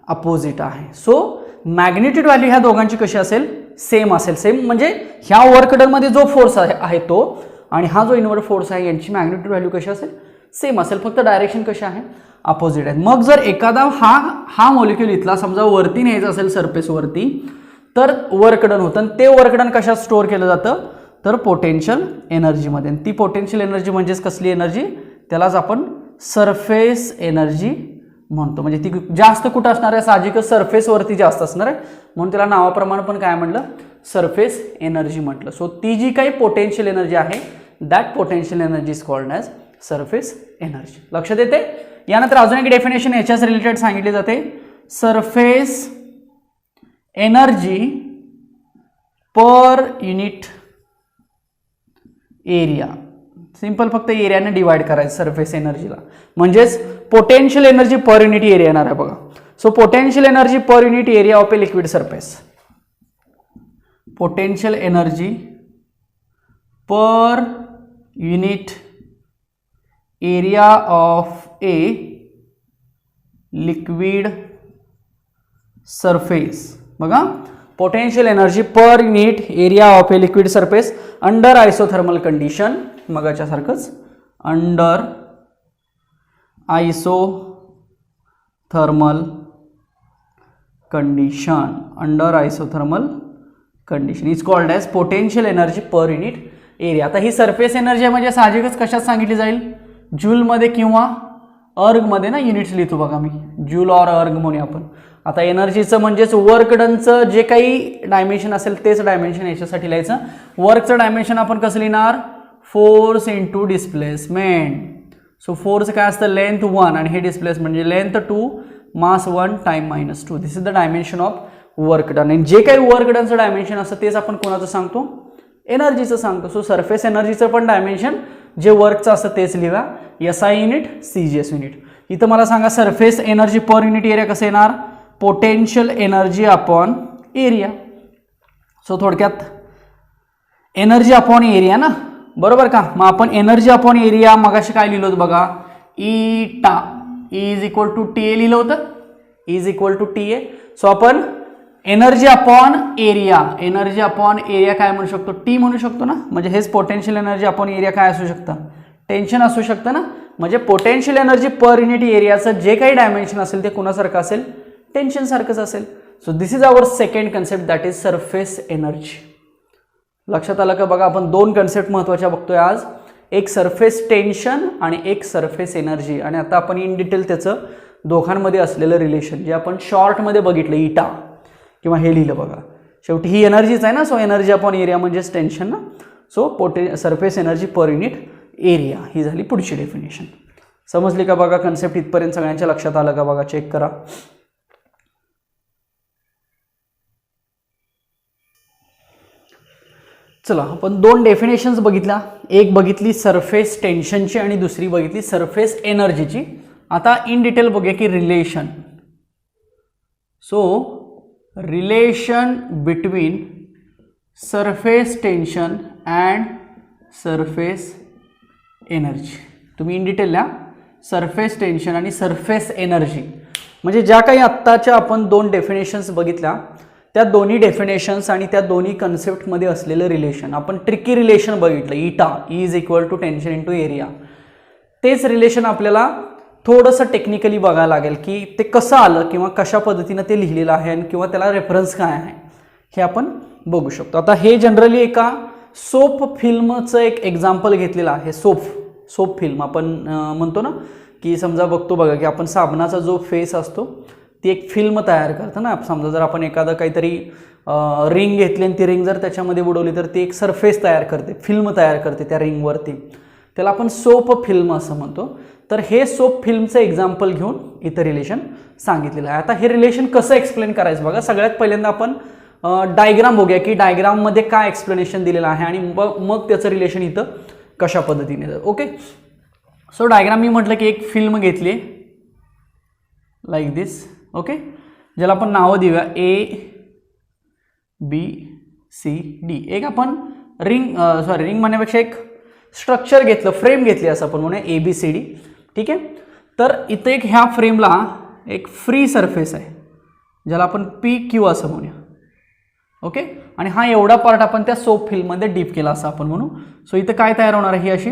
अपोजिट आहे. सो मॅग्नेट्यूड व्हॅल्यू ह्या दोघांची कशी असेल? सेम असेल. सेम म्हणजे ह्या वर्क डनमध्ये जो फोर्स आहे तो आणि हा जो इनवर्ड फोर्स आहे यांची मॅग्नेट्यूड व्हॅल्यू कशी असेल? सेम असेल. फक्त डायरेक्शन कशी आहे? अपोजिट आहे. मग जर एखादा हा मॉलिक्युल इथला समजा वरती न्यायचा असेल सरफेसवरती, तर वर्क डन होतं. आणि ते वर्क डन कशात स्टोअर केलं जातं? तर पोटेन्शियल एनर्जीमध्ये. ती पोटेन्शियल एनर्जी म्हणजेच कसली एनर्जी? त्यालाच आपण सरफेस एनर्जी म्हणतो. म्हणजे ती जास्त कुठं असणार आहे? साहजिकच सरफेसवरती जास्त असणार आहे, म्हणून त्याला नावाप्रमाणे पण काय म्हटलं? सरफेस एनर्जी म्हटलं. सो ती जी काही पोटेन्शियल एनर्जी आहे, that potential energy is called as surface energy. लक्षात येते? यानंतर अजून एक डेफिनेशन याच्याच रिलेटेड सांगितली जाते, surface energy per unit area. Simple, फक्त एरियाने डिवाइड करायचं सरफेस एनर्जीला. म्हणजेच potential energy per unit area येणार आहे बघा. So potential energy per unit area of a liquid surface, potential energy per unit area of a liquid surface. बघा, potential energy per unit area of a liquid surface under isothermal condition. मगाच्या सारखंच under isothermal condition. Under isothermal condition is called as potential energy per unit area. आता ही surface energy म्हणजे साहजिकच कशात सांगितली जाईल, जूलमध्ये किंवा अर्गमध्ये ना. युनिट्स लिहितो बघा मी, जूल और अर्ग म्हणूया आपण. आता एनर्जीचं म्हणजेच वर्क डनचं जे काही डायमेन्शन असेल तेच डायमेन्शन याच्यासाठी लिहायचं. वर्कचं डायमेन्शन आपण कसं लिहिणार, force into displacement. So force काय असतं, लेंथ 1 आणि हे डिस्प्लेस म्हणजे length 2 mass 1 time -2. This is the dimension of work done. आणि जे काही वर्क डनचं डायमेन्शन असतं तेच आपण कोणाचं सांगतो, एनर्जीचं सांगतो. सो सरफेस एनर्जीचं पण डायमेन्शन जे वर्कचं असतं तेच लिहा, SI युनिट CGS युनिट. इथं मला सांगा surface energy per unit area कसं येणार, potential energy upon area. So थोडक्यात एनर्जी अपॉन एरिया ना, बरोबर का. मग आपण एनर्जी अपॉन एरिया मगाशी काय लिहिलं होतं बघा, eta is equal to TA लिहिलं होतं, is equal to TA. So आपण energy upon area, energy upon area काय म्हणू शकतो, T म्हणू शकतो ना. म्हणजे हेच पोटेन्शियल एनर्जी अपॉन एरिया काय असू शकतं, टेन्शन असू शकतं ना. म्हणजे पोटेन्शियल एनर्जी पर युनिट एरियाचं जे काही डायमेन्शन असेल ते कुणासारखं असेल, टेन्शन सारखंच असेल. So this is our second concept, that is surface energy. लक्षात आलं का बघा, आपण दोन कन्सेप्ट महत्त्वाच्या बघतोय आज, एक सरफेस टेन्शन आणि एक सरफेस एनर्जी. आणि आता आपण इन डिटेल त्याचं दोघांमध्ये असलेलं रिलेशन जे आपण शॉर्टमध्ये बघितलं, ईटा किंवा हे लिहिलं बघा. शेवटी ही एनर्जीच आहे ना. सो एनर्जी अपॉन एरिया म्हणजेच टेन्शन ना. So surface energy per unit area ही झाली पुढची डेफिनेशन. समजली का बघा कन्सेप्ट इथपर्यंत, सगळ्यांच्या लक्षात आलं का बघा, चेक करा. चला, आपण दोन डेफिनेशन्स बघितल्या, एक बघितली सरफेस टेन्शनची आणि दुसरी बघितली सरफेस एनर्जीची. आता इन डिटेल बघूया की relation. So relation between surface tension and surface energy. तुम्ही इन डिटेल लिहा, सरफेस टेन्शन आणि सरफेस एनर्जी. म्हणजे ज्या काही आत्ताच्या आपण दोन डेफिनेशन्स बघितल्या त्या दोन्ही डेफिनेशन्स आणि त्या दोन्ही कन्सेप्टमध्ये असलेलं रिलेशन. आपण ट्रिकी रिलेशन बघितलं, eta is equal to tension into area. तेच रिलेशन आपल्याला थोडंसं टेक्निकली बघायला लागेल की ते कसं आलं किंवा कशा पद्धतीनं ते लिहिलेलं आहे आणि किंवा त्याला रेफरन्स काय आहे हे आपण बघू शकतो. आता हे जनरली एका सोप फिल्मचं एक एक्झाम्पल घेतलेलं आहे. सोप फिल्म आपण म्हणतो ना, की समजा बघतो बघा की आपण साबणाचा जो फेस असतो ती एक फिल्म तयार करतं ना. समजा जर आपण एखादं काहीतरी रिंग घेतली आणि ती रिंग जर त्याच्यामध्ये बुडवली तर ती एक सरफेस तयार करते, फिल्म तयार करते त्या रिंगवरती. त्याला आपण सोप फिल्म असं म्हणतो. तर हे सोप फिल्मचं एक्झाम्पल घेऊन इथं रिलेशन सांगितलेलं आहे. आता हे रिलेशन कसं एक्सप्लेन करायचं बघा. सगळ्यात पहिल्यांदा आपण डायग्राम बघूया की डायग्राममध्ये काय एक्सप्लेनेशन दिलेलं आहे आणि मग त्याचं रिलेशन इथं कशा पद्धतीने. ओके, सो डायग्राम मी म्हटलं की एक फिल्म घेतली लाईक दिस. ओके, ज्याला आपण नावं देऊया ABCD. एक आपण रिंग म्हणण्यापेक्षा एक स्ट्रक्चर घेतलं, फ्रेम घेतली असं आपण म्हणूया ABCD. ठीक आहे, तर इथे एक ह्या फ्रेमला एक फ्री सरफेस आहे ज्याला आपण PQ असं म्हणूया. ओके, आणि हा एवढा पार्ट आपण त्या सोप फिल्ममध्ये डीप केला असं आपण म्हणू. सो इथं काय तयार होणार आहे, ही अशी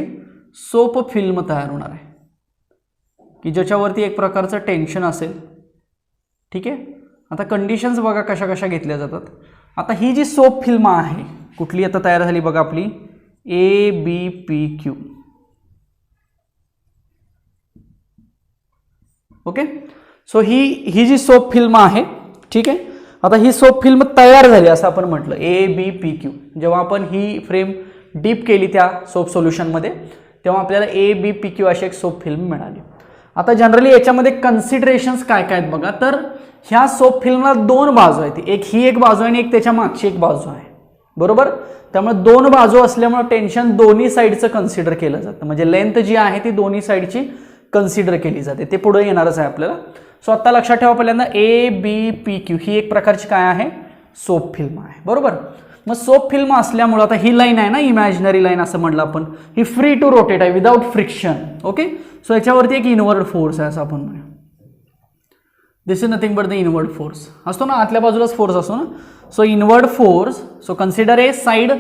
सोप फिल्म तयार होणार आहे की ज्याच्यावरती एक प्रकारचं टेन्शन असेल. ठीक आहे, आता कंडिशन्स बघा कशा कशा घेतल्या जातात. आता ही जी सोप फिल्म आहे कुठली आता तयार झाली बघा आपली ABPQ. ओके, सो ही जी सोप फिल्म आहे. ठीक आहे, आता ही सोप फिल्म तयार झाली असं आपण म्हटलं ABPQ. जेव्हा आपण ही फ्रेम डीप केली त्या सोप सोल्युशनमध्ये तेव्हा आपल्याला ABPQ अशी एक सोप फिल्म मिळाली. आता जनरली याच्यामध्ये कन्सिडरेशन्स काय काय आहेत बघा. तर ह्या सोप फिल्मला दोन बाजू आहेत, एक ही एक बाजू आहे आणि एक त्याच्या मागची एक बाजू आहे, बरोबर. त्यामुळे दोन बाजू असल्यामुळे टेन्शन दोन्ही साईडचं कन्सिडर केलं जातं. म्हणजे लेंथ जी आहे ती दोन्ही साईडची कन्सिडर केली जाते. ते पुढे येणारच आहे आपल्याला. सो आता लक्षात ठेवा पहिल्यांदा ABPQ ही एक प्रकारची काय आहे, सोप फिल्म आहे, बरोबर. मग सोप फिल्म असल्यामुळे आता ही लाईन आहे ना, इमॅजिनरी लाईन असं म्हटलं आपण, ही फ्री टू रोटेट आहे विदाउट फ्रिक्शन. ओके, सो याच्यावरती एक इनवर्ड फोर्स आहे असं आपण म्हणूया. This is nothing but the inward force असतो ना, आतल्या बाजूलाच फोर्स असतो ना. So inward force, so consider a side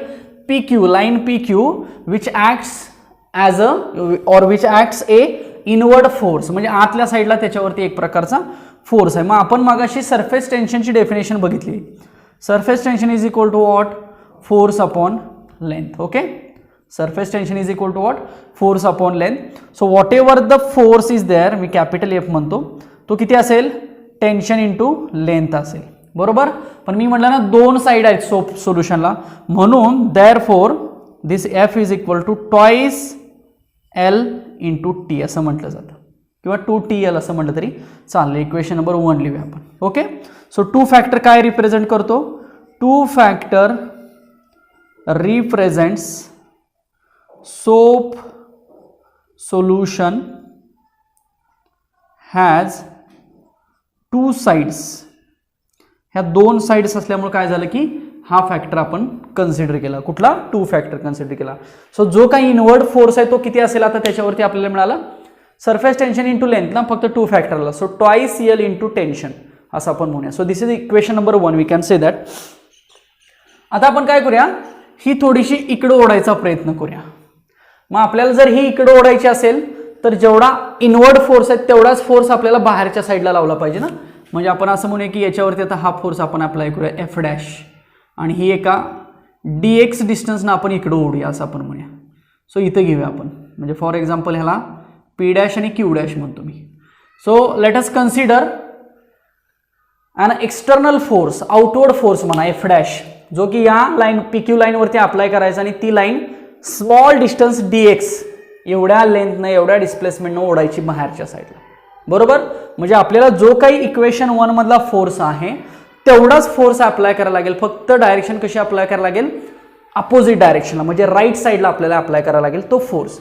PQ, line PQ which acts as a or which acts a inward force, म्हणजे आतल्या साईडला त्याच्यावरती एक प्रकारचा फोर्स आहे. मग आपण मागाशी सरफेस टेन्शनची डेफिनेशन बघितली. Surface tension is equal to what, force upon length. Okay, surface tension is equal to what, force upon length. So whatever the force is there, मी कॅपिटल F म्हणतो, तो किती असेल, टेन्शन इंटू लेंथ असेल. बरोबर, पण मी म्हटलं ना दोन साईड आहेत सोल्युशनला, म्हणून therefore this F is equal to twice L into T असं म्हटलं जातं, किंवा 2TL असं म्हटलं तरी चालेल. इक्वेशन नंबर 1 लिहूया आपण. ओके, सो 2 फॅक्टर काय रिप्रेझेंट करतो, 2 factor represents soap solution has 2 sides. ह्या 2 साइड्स असल्यामुळे काय झालं की हा फॅक्टर आपण कन्सिडर केला. कुठला, 2 फॅक्टर कन्सिडर केला. सो जो काही इनवर्ड फोर्स आहे तो किती असेल, आता त्याच्यावरती आपल्याला मिळाला सरफेस टेन्शन इंटू लेंथ ना, फक्त 2 फॅक्टरला. So twice L into tension असं आपण म्हणूया. So this is equation number 1, we can say that. आता आपण काय करूया, ही थोडीशी इकडं ओढायचा प्रयत्न करूया. मग आपल्याला जर ही इकडं ओढायची असेल तर जेवढा इनवर्ड फोर्स आहे तेवढाच फोर्स आपल्याला बाहेरच्या साईडला लावला पाहिजे ना. म्हणजे आपण असं म्हणूया की याच्यावरती आता हा फोर्स आपण अप्लाय करूया F डॅश, आणि ही एका dx डिस्टन्सनं आपण इकडं ओढूया असं आपण म्हणूया. सो इथं घेऊया आपण, म्हणजे फॉर एक्झाम्पल ह्याला P डॅश आणि Q डॅश म्हणतो मी. सो लेट अस कन्सिडर अन एक्सटर्नल फोर्स, आउटवर्ड फोर्स म्हणा F डॅश, जो की या लाईन PQ लाईनवरती अप्लाय करायचा, आणि ती लाईन स्मॉल डिस्टन्स dx एवढ्या लेंथनं, एवढ्या डिस्प्लेसमेंटनं ओढायची बाहेरच्या साईडला. बरोबर, म्हणजे आपल्याला जो काही इक्वेशन 1 मधला फोर्स आहे तेवढाच फोर्स अप्लाय करायला लागेल. फक्त डायरेक्शन कशी अप्लाय करायला लागेल, अपोजिट डायरेक्शनला, म्हणजे राईट साईडला आपल्याला अप्लाय करायला लागेल तो फोर्स.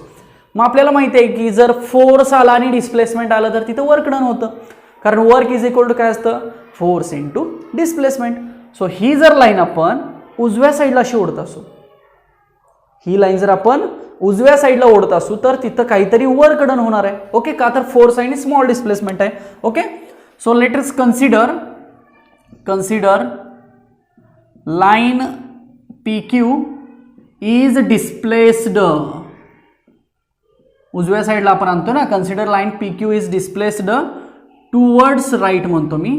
मग आपल्याला माहिती आहे की जर फोर्स आला आणि डिस्प्लेसमेंट आलं तर तिथं वर्क डन होतं, कारण वर्क इज इक्वल टू काय असतं, फोर्स इंटू डिस्प्लेसमेंट. सो ही जर लाईन आपण उजव्या साईडला अशी ओढत असू, ही लाईन जर आपण उजव्या साईडला ओढत असू तर तिथं काहीतरी वर्क डन होणार आहे. ओके, का तर फोर्स आहे आणि स्मॉल डिस्प्लेसमेंट आहे. Okay, so let us consider line PQ is displaced. उजव्या साईडला आपण आणतो ना, consider line PQ is displaced towards right म्हणतो मी,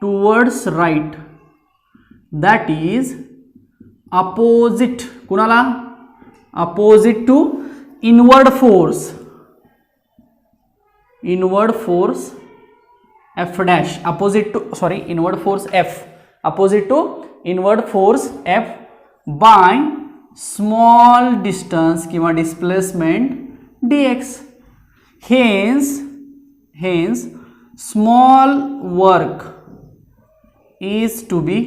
towards right, that is opposite, कुणाला, opposite to inward force, inward force F dash, opposite to, sorry, inward force F, opposite to inward force F by small distance किंवा displacement dx. Hence small work is to be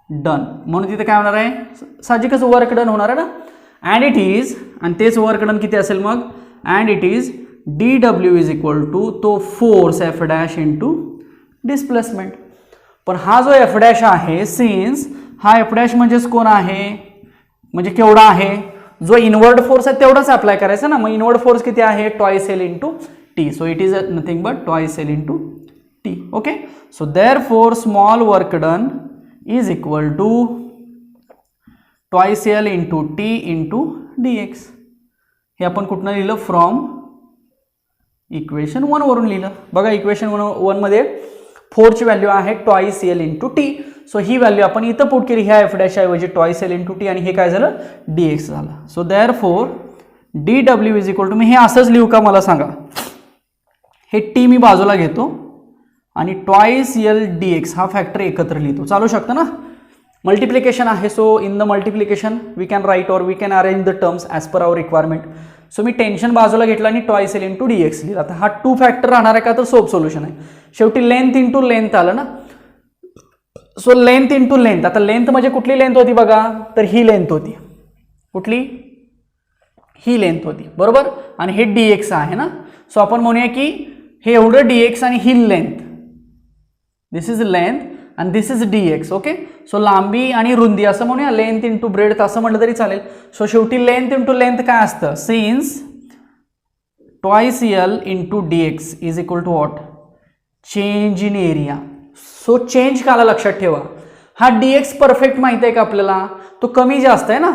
done. म्हणून तिथे काय होणार आहे, साहजिकच work done होणार आहे ना. अँड इट इज, आणि तेच वर्क डन किती असेल मग, and it is dw is equal to तो force F dash into displacement. पण हा जो F डॅश आहे, सिन्स हा F डॅश म्हणजेच कोण आहे, म्हणजे केवढा आहे, जो इनवर्ड फोर्स आहे तेवढाच अप्लाय करायचा ना. मग इनवर्ड फोर्स किती आहे, twice L into T. So it is nothing but twice L into T. Okay, so therefore small work done is equal to twice L into T into dx. हे आपण कुठनं लिहिलं, from equation 1 वरून लिहिलं. बघा, equation 1 मध्ये फोर्सची value आहे twice L into T. So ही व्हॅल्यू आपण इथं पुट केली, ह्या F डॅश ऐवजी ट्वाइस L इंटू T, आणि हे काय झालं, dx झालं. So therefore dw is equal to, मी हे असंच लिहू का मला सांगा, हे T मी बाजूला घेतो आणि ट्वाइस L dx हा फॅक्टर एकत्र लिहितो. चालू शकतं ना, मल्टिप्लिकेशन आहे. So in the multiplication we can write or we can arrange the terms as per our requirement. So मी टेन्शन बाजूला घेतला आणि ट्वाइस L इंटू dx लिहिला. आता हा 2 फॅक्टर राहणार आहे का, तर सोप सोल्युशन आहे. शेवटी लेंथ इंटू लेंथ आलं ना. सो लेंथ इंटू लेंथ, आता लेंथ म्हणजे कुठली लेंथ होती बघा, तर ही लेंथ होती. कुठली, ही लेंथ होती, बरोबर, आणि हे dx आहे ना. सो आपण म्हणूया की हे एवढं dx आणि ही length, this is length, and this is dx. Okay, so लांबी आणि रुंदी असं म्हणूया, लेंथ इंटू ब्रेड्थ असं म्हटलं तरी चालेल. सो शेवटी लेंथ इंटू लेंथ काय असतं, since twice L into dx is equal to what, change in area. So change काला लक्षात ठेवा, हा dx परफेक्ट माहिती आहे का आपल्याला, तो कमी जास्त आहे ना,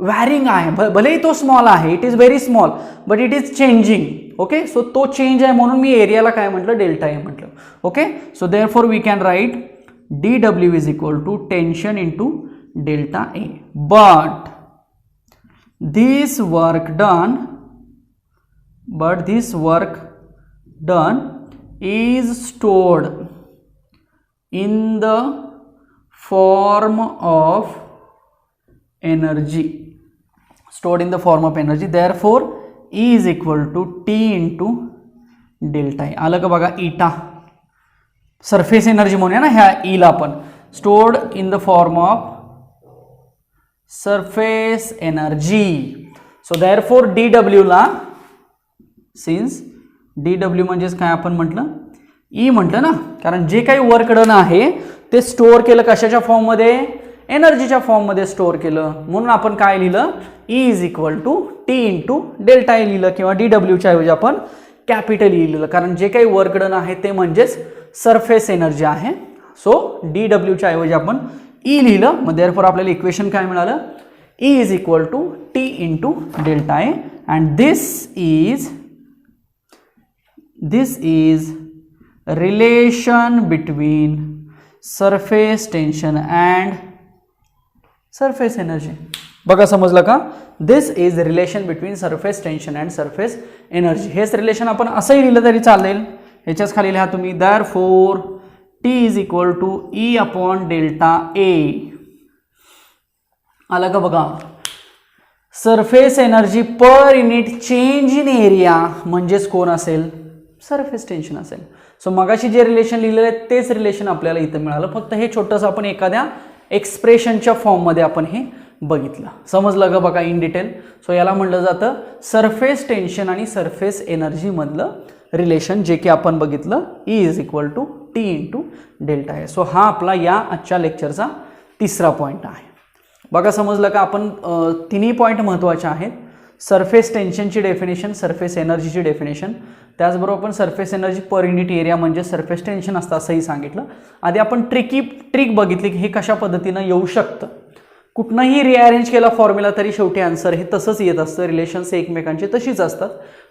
व्हॅरिंग आहे, भलेही तो स्मॉल आहे, it is very small but it is changing. Okay, so तो चेंज आहे म्हणून मी एरियाला काय म्हटलं, डेल्टा ए म्हटलं. Okay, so therefore we can write dw is equal to tension into delta A. But this work done is stored in the form of energy, therefore E is equal to T into delta E. आलं का बघा, इटा surface energy म्हणूया ना ह्या E ला आपण, stored in the form of surface energy. so therefore dw ला, since dw म्हणजेच काय आपण म्हटलं, ई म्हटलं ना, कारण जे काही वर्क डन आहे ते स्टोअर केलं कशाच्या फॉर्ममध्ये, एनर्जीच्या फॉर्ममध्ये स्टोअर केलं, म्हणून आपण काय लिहिलं, E is equal to T into delta A लिहिलं, किंवा डब्ल्यूच्या ऐवजी आपण कॅपिटल ई लिहिलं, कारण जे काही वर्क डन आहे ते म्हणजेच सरफेस एनर्जी आहे. सो डब्ल्यूच्या ऐवजी आपण ई लिहिलं, मग देअरफॉर आपल्याला इक्वेशन काय मिळालं, E is equal to T into delta A. And this is relation between surface tension and surface energy. बघा समजलं का, this is relation between surface tension and surface energy. हेच रिलेशन आपण असंही लिहिलं तरी चालेल, ह्याच्याच खाली लिहा तुम्ही, therefore T is equal to E upon delta A. आलं का बघा, surface energy per unit change in area म्हणजेच कोण असेल, सरफेस टेन्शन असेल. सो मगाशी जे रिलेशन लिहिलेलं आहे तेच रिलेशन आपल्याला इथं मिळालं, फक्त हे छोटंसं आपण एखाद्या एक्सप्रेशनच्या फॉर्ममध्ये आपण हे बघितलं. समजलं का बघा इन डिटेल. सो याला म्हटलं जातं सरफेस टेन्शन आणि सरफेस एनर्जी मधलं रिलेशन, जे की आपण बघितलं, E is equal to T into delta A. So हा आपला या आजच्या लेक्चरचा तिसरा पॉईंट आहे. बघा समजलं का, आपण तिन्ही पॉईंट महत्त्वाचे आहेत, सरफेस टेन्शनची डेफिनेशन, सरफेस एनर्जीची डेफिनेशन, त्याचबरोबर आपण surface energy per unit area म्हणजे सरफेस टेन्शन असतं असंही सांगितलं. आधी आपण ट्रिक बघितली की हे कशा पद्धतीनं येऊ शकतं, कुठनंही रिअरेंज केला फॉर्म्युला तरी शेवटी आन्सर हे तसंच येत असतं, रिलेशन्स एकमेकांची तशीच असतात,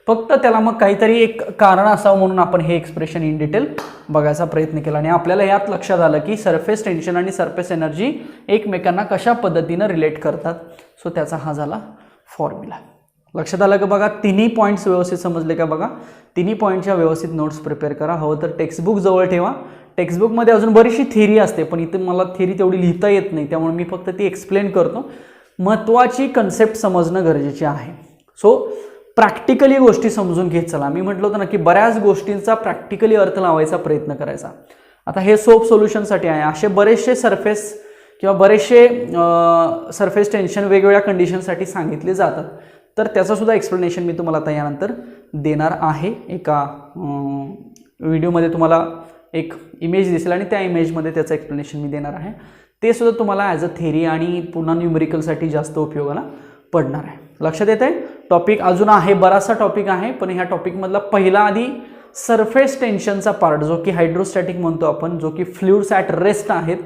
फक्त त्याला मग काहीतरी एक कारण असावं म्हणून आपण हे एक्सप्रेशन इन डिटेल बघायचा प्रयत्न केला. आणि आपल्याला यात लक्षात आलं की सरफेस टेन्शन आणि सरफेस एनर्जी एकमेकांना कशा पद्धतीनं रिलेट करतात. सो त्याचा हा झाला फॉर्म्युला. लक्षात आलं का बघा, तिन्ही पॉईंट्स व्यवस्थित समजले का बघा, तिन्ही पॉईंटच्या व्यवस्थित नोट्स प्रिपेअर करा, हवं तर टेक्स्टबुक जवळ ठेवा. टेक्स्टबुकमध्ये अजून बरीचशी थिअरी असते, पण इथे मला थिअरी तेवढी लिहिता येत नाही, त्यामुळे मी फक्त ती एक्सप्लेन करतो. महत्त्वाची कन्सेप्ट समजणं गरजेचे आहे. सो प्रॅक्टिकली गोष्टी समजून घेत चला. मी म्हटलं होतं ना की बऱ्याच गोष्टींचा प्रॅक्टिकली अर्थ लावायचा प्रयत्न करायचा. आता हे सोप सोल्युशनसाठी आहे, असे बरेचसे सरफेस किंवा बरेचसे सरफेस टेन्शन वेगवेगळ्या कंडिशनसाठी सांगितले जातात, तर त्याचं सुद्धा एक्सप्लेनेशन मी तुम्हाला आता यानंतर देणार आहे. एका व्हिडिओमध्ये तुम्हाला एक इमेज दिसेल आणि त्या इमेजमध्ये त्याचं एक्सप्लेनेशन मी देणार आहे. ते सुद्धा तुम्हाला ॲज अ थेरी आणि पुन्हा न्यूमेरिकलसाठी जास्त उपयोगाला पडणार आहे. लक्षात येत आहे. टॉपिक अजून आहे, बराचसा टॉपिक आहे, पण ह्या टॉपिकमधला पहिला आधी सरफेस टेन्शनचा पार्ट जो की हायड्रोस्टॅटिक म्हणतो आपण, जो की फ्लुइड्स ॲट रेस्ट आहेत,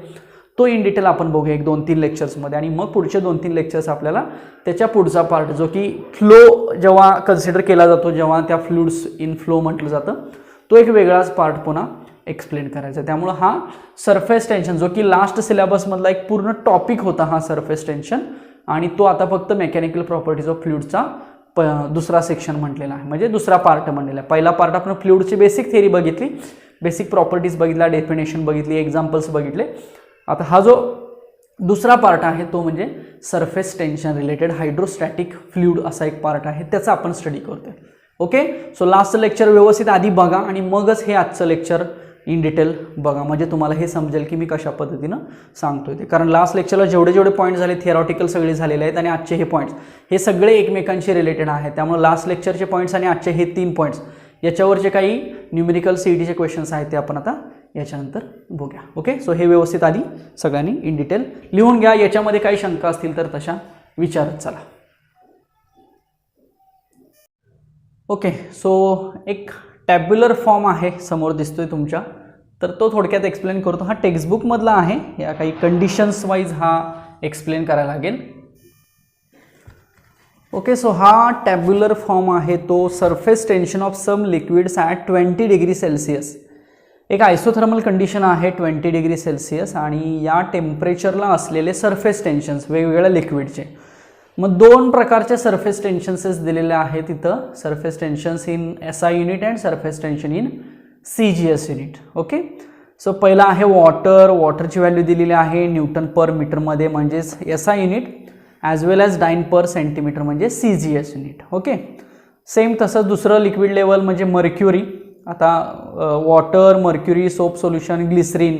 तो इन डिटेल आपण बघूया 1-2-3 लेक्चर्समध्ये. आणि मग पुढचे 2-3 लेक्चर्स आपल्याला त्याच्या पुढचा पार्ट जो की फ्लो जेव्हा कन्सिडर केला जातो, जेव्हा त्या फ्लुइड्स इन फ्लो म्हटलं जातं, तो एक वेगळाच पार्ट पुन्हा एक्सप्लेन करायचा. त्यामुळे हा सरफेस टेन्शन जो की लास्ट सिलेबसमधला एक पूर्ण टॉपिक होता हा सरफेस टेन्शन, आणि तो आता फक्त मेकॅनिकल प्रॉपर्टीज ऑफ फ्लुइडचा दुसरा सेक्शन म्हटलेला आहे, म्हणजे दुसरा पार्ट म्हणलेला आहे. पहिला पार्ट आपण फ्लुइडची बेसिक थेरी बघितली, बेसिक प्रॉपर्टीज बघितला, डेफिनेशन बघितली, एक्झाम्पल्स बघितले. आता हा जो दुसरा पार्ट आहे तो म्हणजे surface tension related hydrostatic fluid असा एक पार्ट आहे, त्याचा आपण स्टडी करतोय. ओके. सो लास्ट लेक्चर व्यवस्थित आधी बघा आणि मगच हे आजचं लेक्चर इन डिटेल बघा, म्हणजे तुम्हाला हे समजेल की मी कशा पद्धतीनं सांगतोय ते. कारण लास्ट लेक्चरला जेवढे पॉईंट झाले थिअरॉटिकल सगळे झालेले आहेत, आणि आजचे हे पॉईंट्स हे सगळे एकमेकांशी रिलेटेड आहेत. त्यामुळे लास्ट लेक्चरचे पॉईंट्स आणि आजचे हे 3 पॉईंट्स याच्यावरचे काही न्यूमेरिकल सीईटीचे क्वेश्चन्स आहेत ते आपण आता याच्यानंतर बघूया. ओके, सो हे व्यवस्थित आधी सगळ्यांनी इन डिटेल लिहून घ्या. याच्यामध्ये काही शंका असतील तर तशा विचारत चला. ओके, सो एक टॅब्युलर फॉर्म आहे समोर दिसतोय तुमच्या, तर तो थोडक्यात एक्सप्लेन करतो. हा टेक्स्टबुकमधला आहे, या काही कंडिशन्स वाईज हा एक्सप्लेन करायला लागेल. ओके, सो हा टॅब्युलर फॉर्म आहे तो surface tension of some liquids at 20 degree Celsius. एक आयसोथर्मल कंडिशन आहे 20 डिग्री सेल्सिअस आणि या टेम्परेचरला असलेले सरफेस टेन्शन्स वेगवेगळ्या लिक्विडचे. मग दोन प्रकारचे सरफेस टेन्शन्सेस दिलेले आहेत इथं, surface tensions in SI unit and surface tension in CGS unit. Okay, so पहिला आहे वॉटरची व्हॅल्यू दिलेली आहे न्यूटन पर मीटरमध्ये म्हणजेच SI unit, as well as dyne per centimetre म्हणजे CGS युनिट. ओके, सेम तसंच दुसरं लिक्विड लेवल म्हणजे मर्क्युरी. आता water, mercury, soap solution, glycerine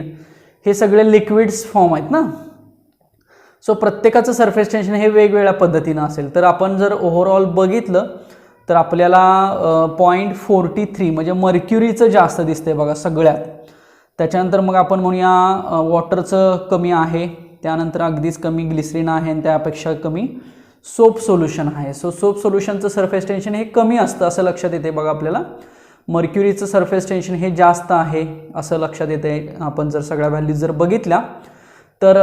हे सगळे लिक्विड्स फॉर्म आहेत ना. सो प्रत्येकाचं सरफेस टेन्शन हे वेगवेगळ्या पद्धतीनं असेल. तर आपण जर ओव्हरऑल बघितलं तर आपल्याला 0.43 म्हणजे मर्क्युरीचं जास्त दिसतंय बघा सगळ्यात. त्याच्यानंतर मग आपण म्हणूया वॉटरचं कमी आहे, त्यानंतर अगदीच कमी ग्लिसरीन आहे आणि त्यापेक्षा कमी सोप सोल्युशन आहे. सो सोप सोल्युशनचं सरफेस टेन्शन हे कमी असतं असं लक्षात येते बघा आपल्याला. मर्क्युरीचं सरफेस टेन्शन हे जास्त आहे असं लक्षात येते. आपण जर सगळ्या व्हॅल्यूज जर बघितल्या तर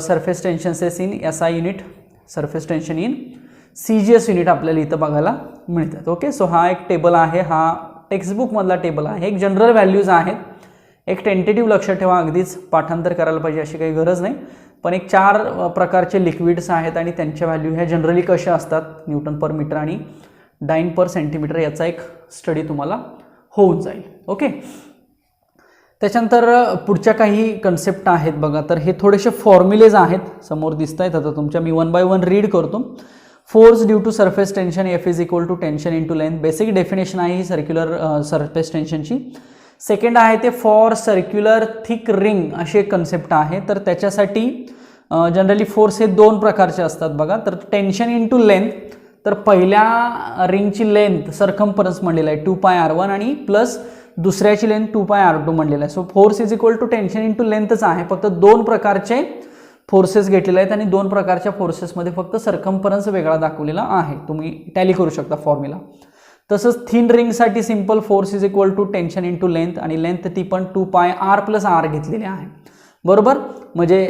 surface tensions in SI unit, surface tension in CGS unit आपल्याला इथं बघायला मिळतात. ओके, सो हा एक टेबल आहे, हा टेक्स्टबुकमधला टेबल आहे. एक जनरल व्हॅल्यूज आहेत, एक टेंटेटिव्ह लक्षात ठेवा, अगदीच पाठांतर करायला पाहिजे अशी काही गरज नाही. पण एक 4 प्रकारचे लिक्विड्स आहेत आणि त्यांच्या व्हॅल्यू ह्या जनरली कशा असतात न्यूटन पर मीटर आणि डाइन पर सेंटीमीटर याचा एक स्टडी तुम्हाला होऊन जाईल. ओके, त्याच्यानंतर पुढच्या काही कन्सेप्ट आहेत बघा. तर हे थोडेसे फॉर्म्युलेज आहेत समोर दिसत आहेत. आता तुमच्या मी 1 बाय 1 रीड करतो. Force due to surface tension F is equal to tension into length. Basic definition आहे ही सर्क्युलर सरफेस टेन्शनची. सेकंड आहे ते फॉर सर्क्युलर थिक रिंग अशी एक कन्सेप्ट आहे. तर त्याच्यासाठी जनरली फोर्स हे 2 प्रकारचे असतात बघा. तर टेन्शन इंटू लेंथ, तर पहिल्या रिंगची लेंथ सरकम्फरन्स म्हणलेलं आहे 2πr1 आणि प्लस दुसऱ्याची लेंथ 2πr2 म्हणलेलं आहे. So force is equal to tension into लेंथच आहे, फक्त 2 प्रकारचे फोर्सेस घेतलेले आहेत आणि 2 प्रकारच्या फोर्सेसमध्ये फक्त सरकम्फरन्स वेगळा दाखवलेला आहे. तुम्ही टॅली करू शकता फॉर्म्युला. तसंच थिन रिंगसाठी simple force is equal to tension into length आणि लेंथ ती पण 2πr+r घेतलेली आहे बरोबर. म्हणजे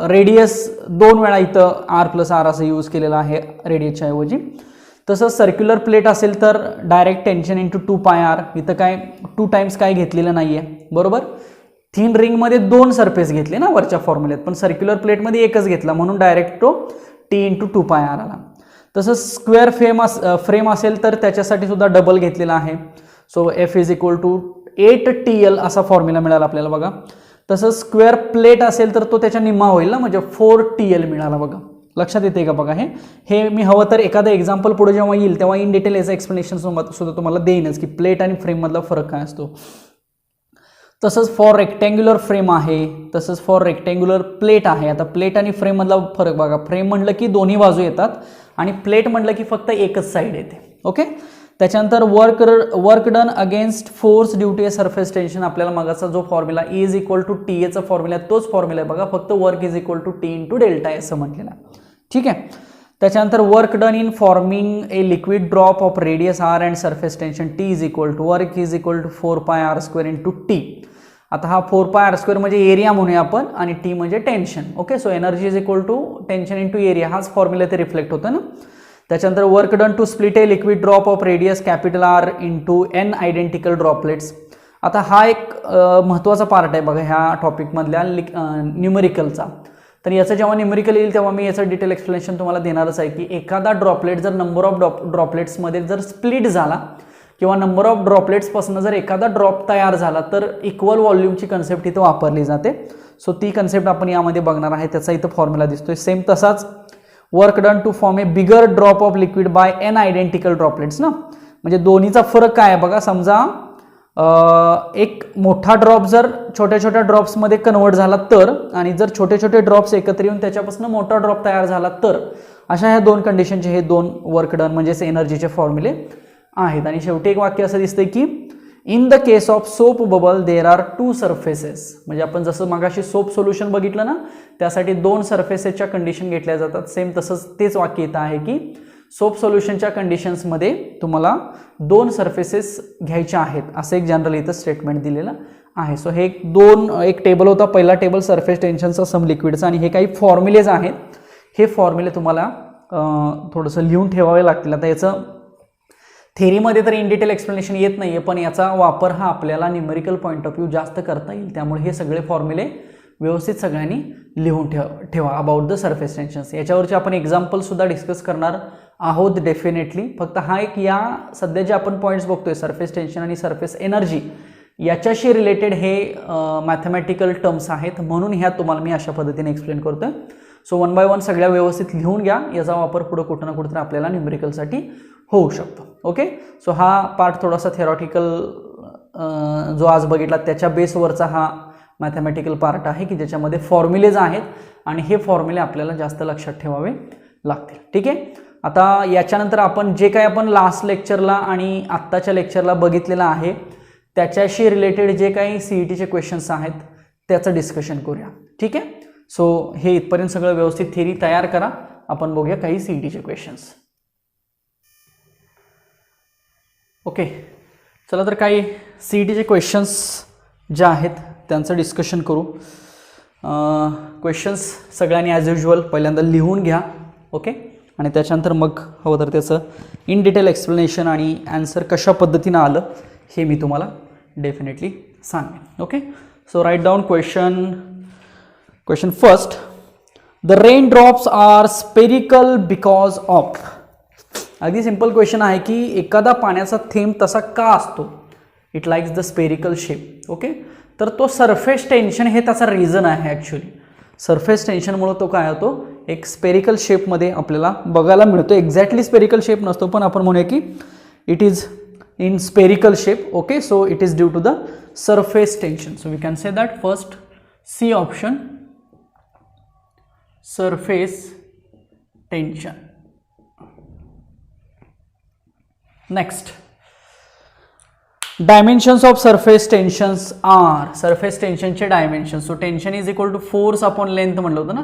रेडियस 2 वेळा इथं r+r असं यूज केलेलं आहे रेडियसच्या ऐवजी. तसंच सर्क्युलर प्लेट असेल तर डायरेक्ट टेन्शन इंटू 2πr, इथं काय 2 टाइम्स काय घेतलेलं नाही आहे बरोबर. थिन रिंगमध्ये 2 सरफेस घेतले ना वरच्या फॉर्म्युलेत, पण सर्क्युलर प्लेटमध्ये एकच घेतला म्हणून डायरेक्ट तो T इंटू 2πr आला. तसंच स्क्वेअर फ्रेम असेल तर त्याच्यासाठी सुद्धा डबल घेतलेला आहे. So F is equal to 8TL असा फॉर्म्युला मिळाला आपल्याला बघा. तसंच स्क्वेअर प्लेट असेल तर तो त्याच्या निम्मा होईल ना, म्हणजे 4TL मिळाला बघा. लक्षात येते का बघा. हे मी हवं तर एखादं एक्झाम्पल पुढे जेव्हा येईल तेव्हा इन डिटेल याचं एक्सप्लेनेशन सुद्धा तुम्हाला देईनच की प्लेट आणि फ्रेममधला फरक काय असतो. तसंच फॉर रेक्टँग्युलर फ्रेम आहे, तसंच फॉर रेक्टँग्युलर प्लेट आहे. आता प्लेट आणि फ्रेममधला फरक बघा. फ्रेम म्हटलं की दोन्ही बाजू येतात आणि प्लेट म्हटलं की फक्त एकच साईड येते. ओके, त्याच्यानंतर work done against force due to a surface tension. आपल्याला मगाचा जो formula E is equal to TA formula तोच फॉर्म्युला आहे बघा, फक्त work is equal to T into delta असं म्हटलेलं आहे. ठीक आहे, त्याच्यानंतर work done in forming a liquid drop of radius r and surface tension T is equal to work is equal to 4πr² into T. आता हा 4πr² म्हणजे area म्हणूया आपण आणि T म्हणजे tension. Okay, so energy is equal to tension into area, हाच formula ते reflect होतं ना. त्याच्यानंतर work done to split a liquid drop of radius R into n identical droplets. आता हा एक महत्त्वाचा पार्ट आहे बघा ह्या टॉपिकमधल्या न्यूमेरिकलचा. तर याचं जेव्हा न्यूमेरिकल येईल तेव्हा मी याचं डिटेल एक्सप्लेनेशन तुम्हाला देणारच आहे की एखादा ड्रॉपलेट जर नंबर ऑफ ड्रॉपलेट्समध्ये जर स्प्लिट झाला किंवा नंबर ऑफ ड्रॉपलेट्सपासून जर एखादा ड्रॉप तयार झाला तर इक्वल व्हॉल्यूमची कन्सेप्ट इथं वापरली जाते. सो ती कन्सेप्ट आपण यामध्ये बघणार आहे. त्याचा इथं फॉर्म्युला दिसतोय. सेम तसाच work done to form a bigger drop of liquid by n identical droplets ना. म्हणजे दोन्हीचा फरक काय आहे बघा. समजा एक मोठा ड्रॉप जर छोट्या छोट्या ड्रॉप्समध्ये कन्वर्ट झाला तर, आणि जर छोटे छोटे ड्रॉप्स एकत्र येऊन त्याच्यापासून मोठा ड्रॉप तयार झाला तर, अशा ह्या 2 कंडिशनचे हे 2 वर्क डन म्हणजेच एनर्जीचे फॉर्म्युले आहेत. आणि शेवटी एक वाक्य असं दिसतंय की in the case of soap bubble there are to surfaces. म्हणजे आपण जसं मगाशी सोप सोल्युशन बघितलं ना, त्यासाठी 2 सरफेसेसच्या कंडिशन घेतल्या जातात. सेम तसंच तेच वाक्य इथं आहे की सोप सोल्युशनच्या कंडिशन्समध्ये तुम्हाला 2 सरफेसेस घ्यायच्या आहेत, असं एक जनरल इथं स्टेटमेंट दिलेलं आहे. सो हे एक टेबल होता, पहिला टेबल सरफेस टेन्शनचा सम लिक्विडचा, आणि हे काही फॉर्म्युलेज आहेत. हे फॉर्म्युले तुम्हाला थोडंसं लिहून ठेवावे लागतील. आता याचं थेरीमध्ये तर इन डिटेल एक्सप्लेनेशन येत नाही आहे, पण याचा वापर हा आपल्याला न्यूमेरिकल पॉईंट ऑफ व्ह्यू जास्त करता येईल. त्यामुळे हे सगळे फॉर्म्युले व्यवस्थित सगळ्यांनी लिहून ठेवा अबाउट द सरफेस टेन्शन्स. याच्यावरचे आपण एक्झाम्पलसुद्धा डिस्कस करणार आहोत डेफिनेटली. फक्त हा एक या सध्या जे आपण पॉईंट्स बघतोय सरफेस टेन्शन आणि सरफेस एनर्जी, याच्याशी रिलेटेड हे मॅथमॅटिकल टर्म्स आहेत, म्हणून ह्या तुम्हाला मी अशा पद्धतीने एक्सप्लेन करतोय. सो 1 बाय 1 सगळ्या व्यवस्थित लिहून घ्या. याचा वापर पुढे कुठं ना कुठं आपल्याला न्यूमेरिकलसाठी होऊ शकतो. ओके, सो हा पार्ट थोडासा थेरॉटिकल जो आज बघितला त्याच्या बेसवरचा हा मॅथमॅटिकल पार्ट आहे की ज्याच्यामध्ये फॉर्म्युलेज आहेत, आणि हे फॉर्म्युले आपल्याला जास्त लक्षात ठेवावे लागतील. ठीक आहे, आता याच्यानंतर आपण जे काही आपण लास्ट लेक्चरला आणि आत्ताच्या लेक्चरला बघितलेलं आहे त्याच्याशी रिलेटेड जे काही CETचे क्वेश्चन्स आहेत त्याचं डिस्कशन करूया. ठीक आहे, सो हे इथपर्यंत सगळं व्यवस्थित थेरी तयार करा. आपण बघूया काही CETचे क्वेश्चन्स. ओके, चला तर काही CETचे क्वेश्चन्स जे आहेत त्यांचं डिस्कशन करू. क्वेश्चन्स सगळ्यांनी ॲज युजल पहिल्यांदा लिहून घ्या. ओके, आणि त्याच्यानंतर मग हवं तर त्याचं इन डिटेल एक्सप्लेनेशन आणि ॲन्सर कशा पद्धतीनं आलं हे मी तुम्हाला डेफिनेटली सांगेन. Okay, so write down question first. The rain drops are spherical because of. अगदी सिंपल क्वेश्चन आहे की एखादा पाण्याचा थेंब तसा का असतो, it likes the spherical shape. Okay, तर तो सरफेस टेन्शन हे त्याचा रिझन आहे. ॲक्च्युली सरफेस टेन्शनमुळे तो काय होतो, एक स्पेरिकल शेपमध्ये आपल्याला बघायला मिळतो. एक्झॅक्टली स्पेरिकल शेप नसतो, पण आपण म्हणूया की it is in spherical shape. Okay, so it is due to the surface tension. So we can say that first C option, surface tension. Next, dimensions of surface tensions are. Surface टेन्शनचे dimension. So tension is equal to force upon length म्हटलं होतं ना.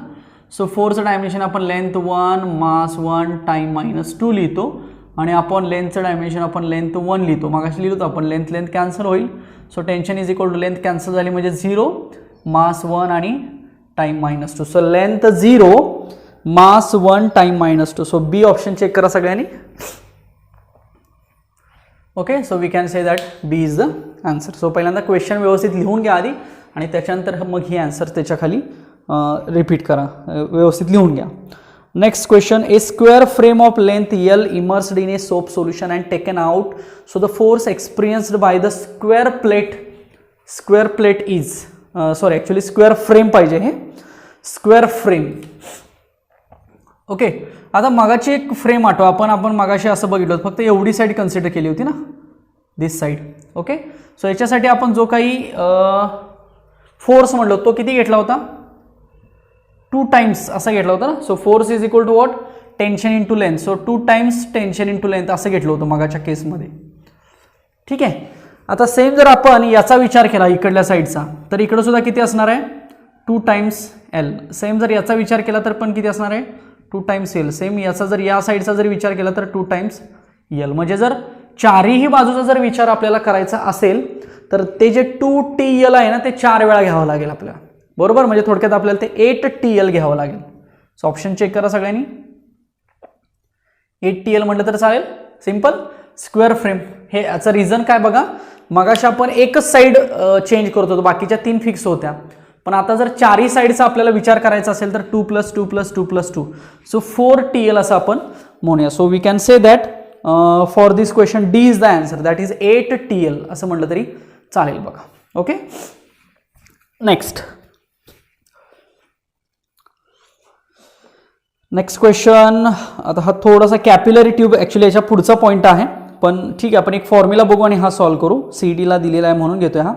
सो फोर्सचं dimension आपण length 1 mass 1 time -2 लिहितो, आणि आपण लेंथचं डायमेन्शन आपण लेंथ 1 लिहितो. मागाशी लिहिलो तर आपण लेंथ कॅन्सल होईल. So tension is equal to length cancel झाली म्हणजे 0 मास 1 आणि time -2. So length 0 mass 1 time -2. So B option check करा सगळ्यांनी. Okay, so we can say that B is the answer. So पहिल्यांदा क्वेश्चन व्यवस्थित लिहून घ्या आधी, आणि त्याच्यानंतर मग ही आन्सर त्याच्या खाली रिपीट करा, व्यवस्थित लिहून घ्या. Next question. A square frame of length L immersed in A soap solution and taken out, so the force experienced by the square plate is sorry actually square frame पाहिजे, हे square frame. Okay, आता मागाची एक frame आठवा, आपण मागाशी असं बघितलं फक्त एवढी साईड कन्सिडर केली होती ना, दिस साईड. ओके, सो याच्यासाठी आपण जो काही फोर्स म्हणलो तो किती घेतला होता, 2 टाइम्स असा घेतला होता ना. So force is equal to what, tension into length. So 2 times tension into length असं घेतलं होतं मागाच्या केसमध्ये. ठीक आहे, आता सेम जर आपण याचा विचार केला इकडल्या साईडचा, तर इकडं सुद्धा किती असणार आहे, 2 टाइम्स L. सेम जर याचा विचार केला तर पण किती असणार आहे, 2 टाइम्स L. सेम याचा जर या साईडचा जर विचार केला तर 2 टाइम्स L. म्हणजे जर चारही बाजूचा जर विचार आपल्याला करायचा असेल तर ते जे 2TL आहे ना ते 4 वेळा घ्यावं लागेल आपल्याला, बरोबर. म्हणजे थोडक्यात आपल्याला ते 8TL घ्यावं लागेल. सो ऑप्शन चेक करा सगळ्यांनी. 8TL म्हटलं तर चालेल, सिंपल. स्क्वेअर फ्रेम हे याचं रिझन काय बघा, मगाशी आपण एकच साईड चेंज करत होतो, बाकीच्या 3 फिक्स होत्या, पण आता जर चारही साईडचा आपल्याला विचार करायचा असेल तर 2 + 2 + 2 + 2, सो 4TL असं आपण म्हणूया. So we can say that for this question D is the answer, that is 8TL असं म्हटलं तरी चालेल बघा. Okay, next question. आता हा थोडासा कॅपिलरी ट्यूब ॲक्च्युली याच्या पुढचा पॉईंट आहे, पण ठीक आहे आपण एक फॉर्म्युला बघू आणि हा सॉल्व्ह करू. CETला दिलेला आहे म्हणून घेतोय हा.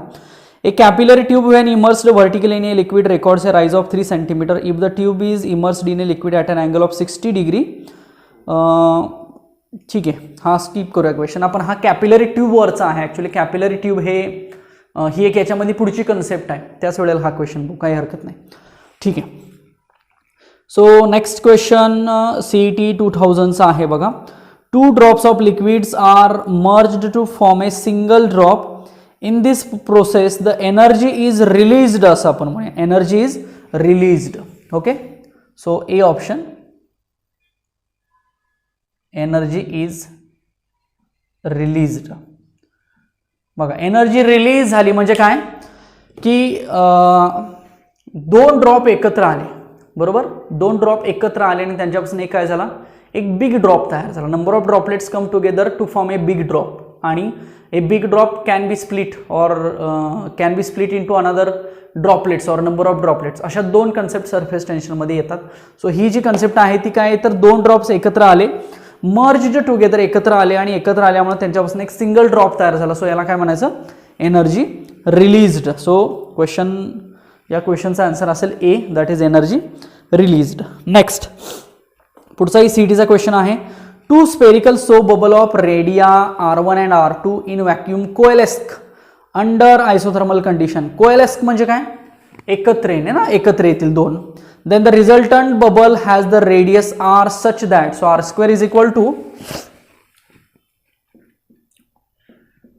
A capillary tube when immersed vertically in a liquid records a rise of 3 cm if the tube is immersed in a liquid at an angle of 60 degree. ठीक आहे, हा स्किप करूया क्वेश्चन आपण. हा कॅपिलरी ट्यूबवरचा आहे. ॲक्च्युली कॅपिलरी ट्यूब ही एक याच्यामध्ये पुढची कन्सेप्ट आहे, त्याच वेळेला हा क्वेश्चन काही हरकत नाही. ठीक आहे. सो नेक्स्ट क्वेश्चन CET 2000चा आहे बघा. 2 drops of liquids are merged to form a single drop. In this process the energy is released असं आपण म्हणूया. Energy is released. Okay, so A option, energy is released. बघा, energy release झाली म्हणजे काय की 2 ड्रॉप एकत्र आले, बरोबर. 2 ड्रॉप एकत्र आले आणि त्यांच्यापासून एक काय झाला, एक बिग ड्रॉप तयार झाला. Number of droplets come together to form a big drop. आणि a big drop can be split और can be split into another droplets और नंबर ऑफ ड्रॉपलेट्स. अशा 2 कन्सेप्ट सरफेस टेन्शनमध्ये येतात. सो ही जी concept आहे ती काय, तर 2 ड्रॉप्स एकत्र आले, मर्ज्ड टुगेदर एकत्र आले आणि एकत्र आल्यामुळे त्यांच्यापासून एक सिंगल ड्रॉप तयार झाला. सो याला काय म्हणायचं, एनर्जी रिलीज्ड. सो या क्वेश्चनचा आन्सर असेल A, that is energy released. Next, पुढचाही CETचा क्वेश्चन आहे. 2 spherical soap bubble of radii R1 and R2 in vacuum coalesce under isothermal condition. coalesce म्हणजे काय, एकत्र येणे ना, एकत्र येतील 2. then the resultant bubble has the radius r such that, so r square is equal to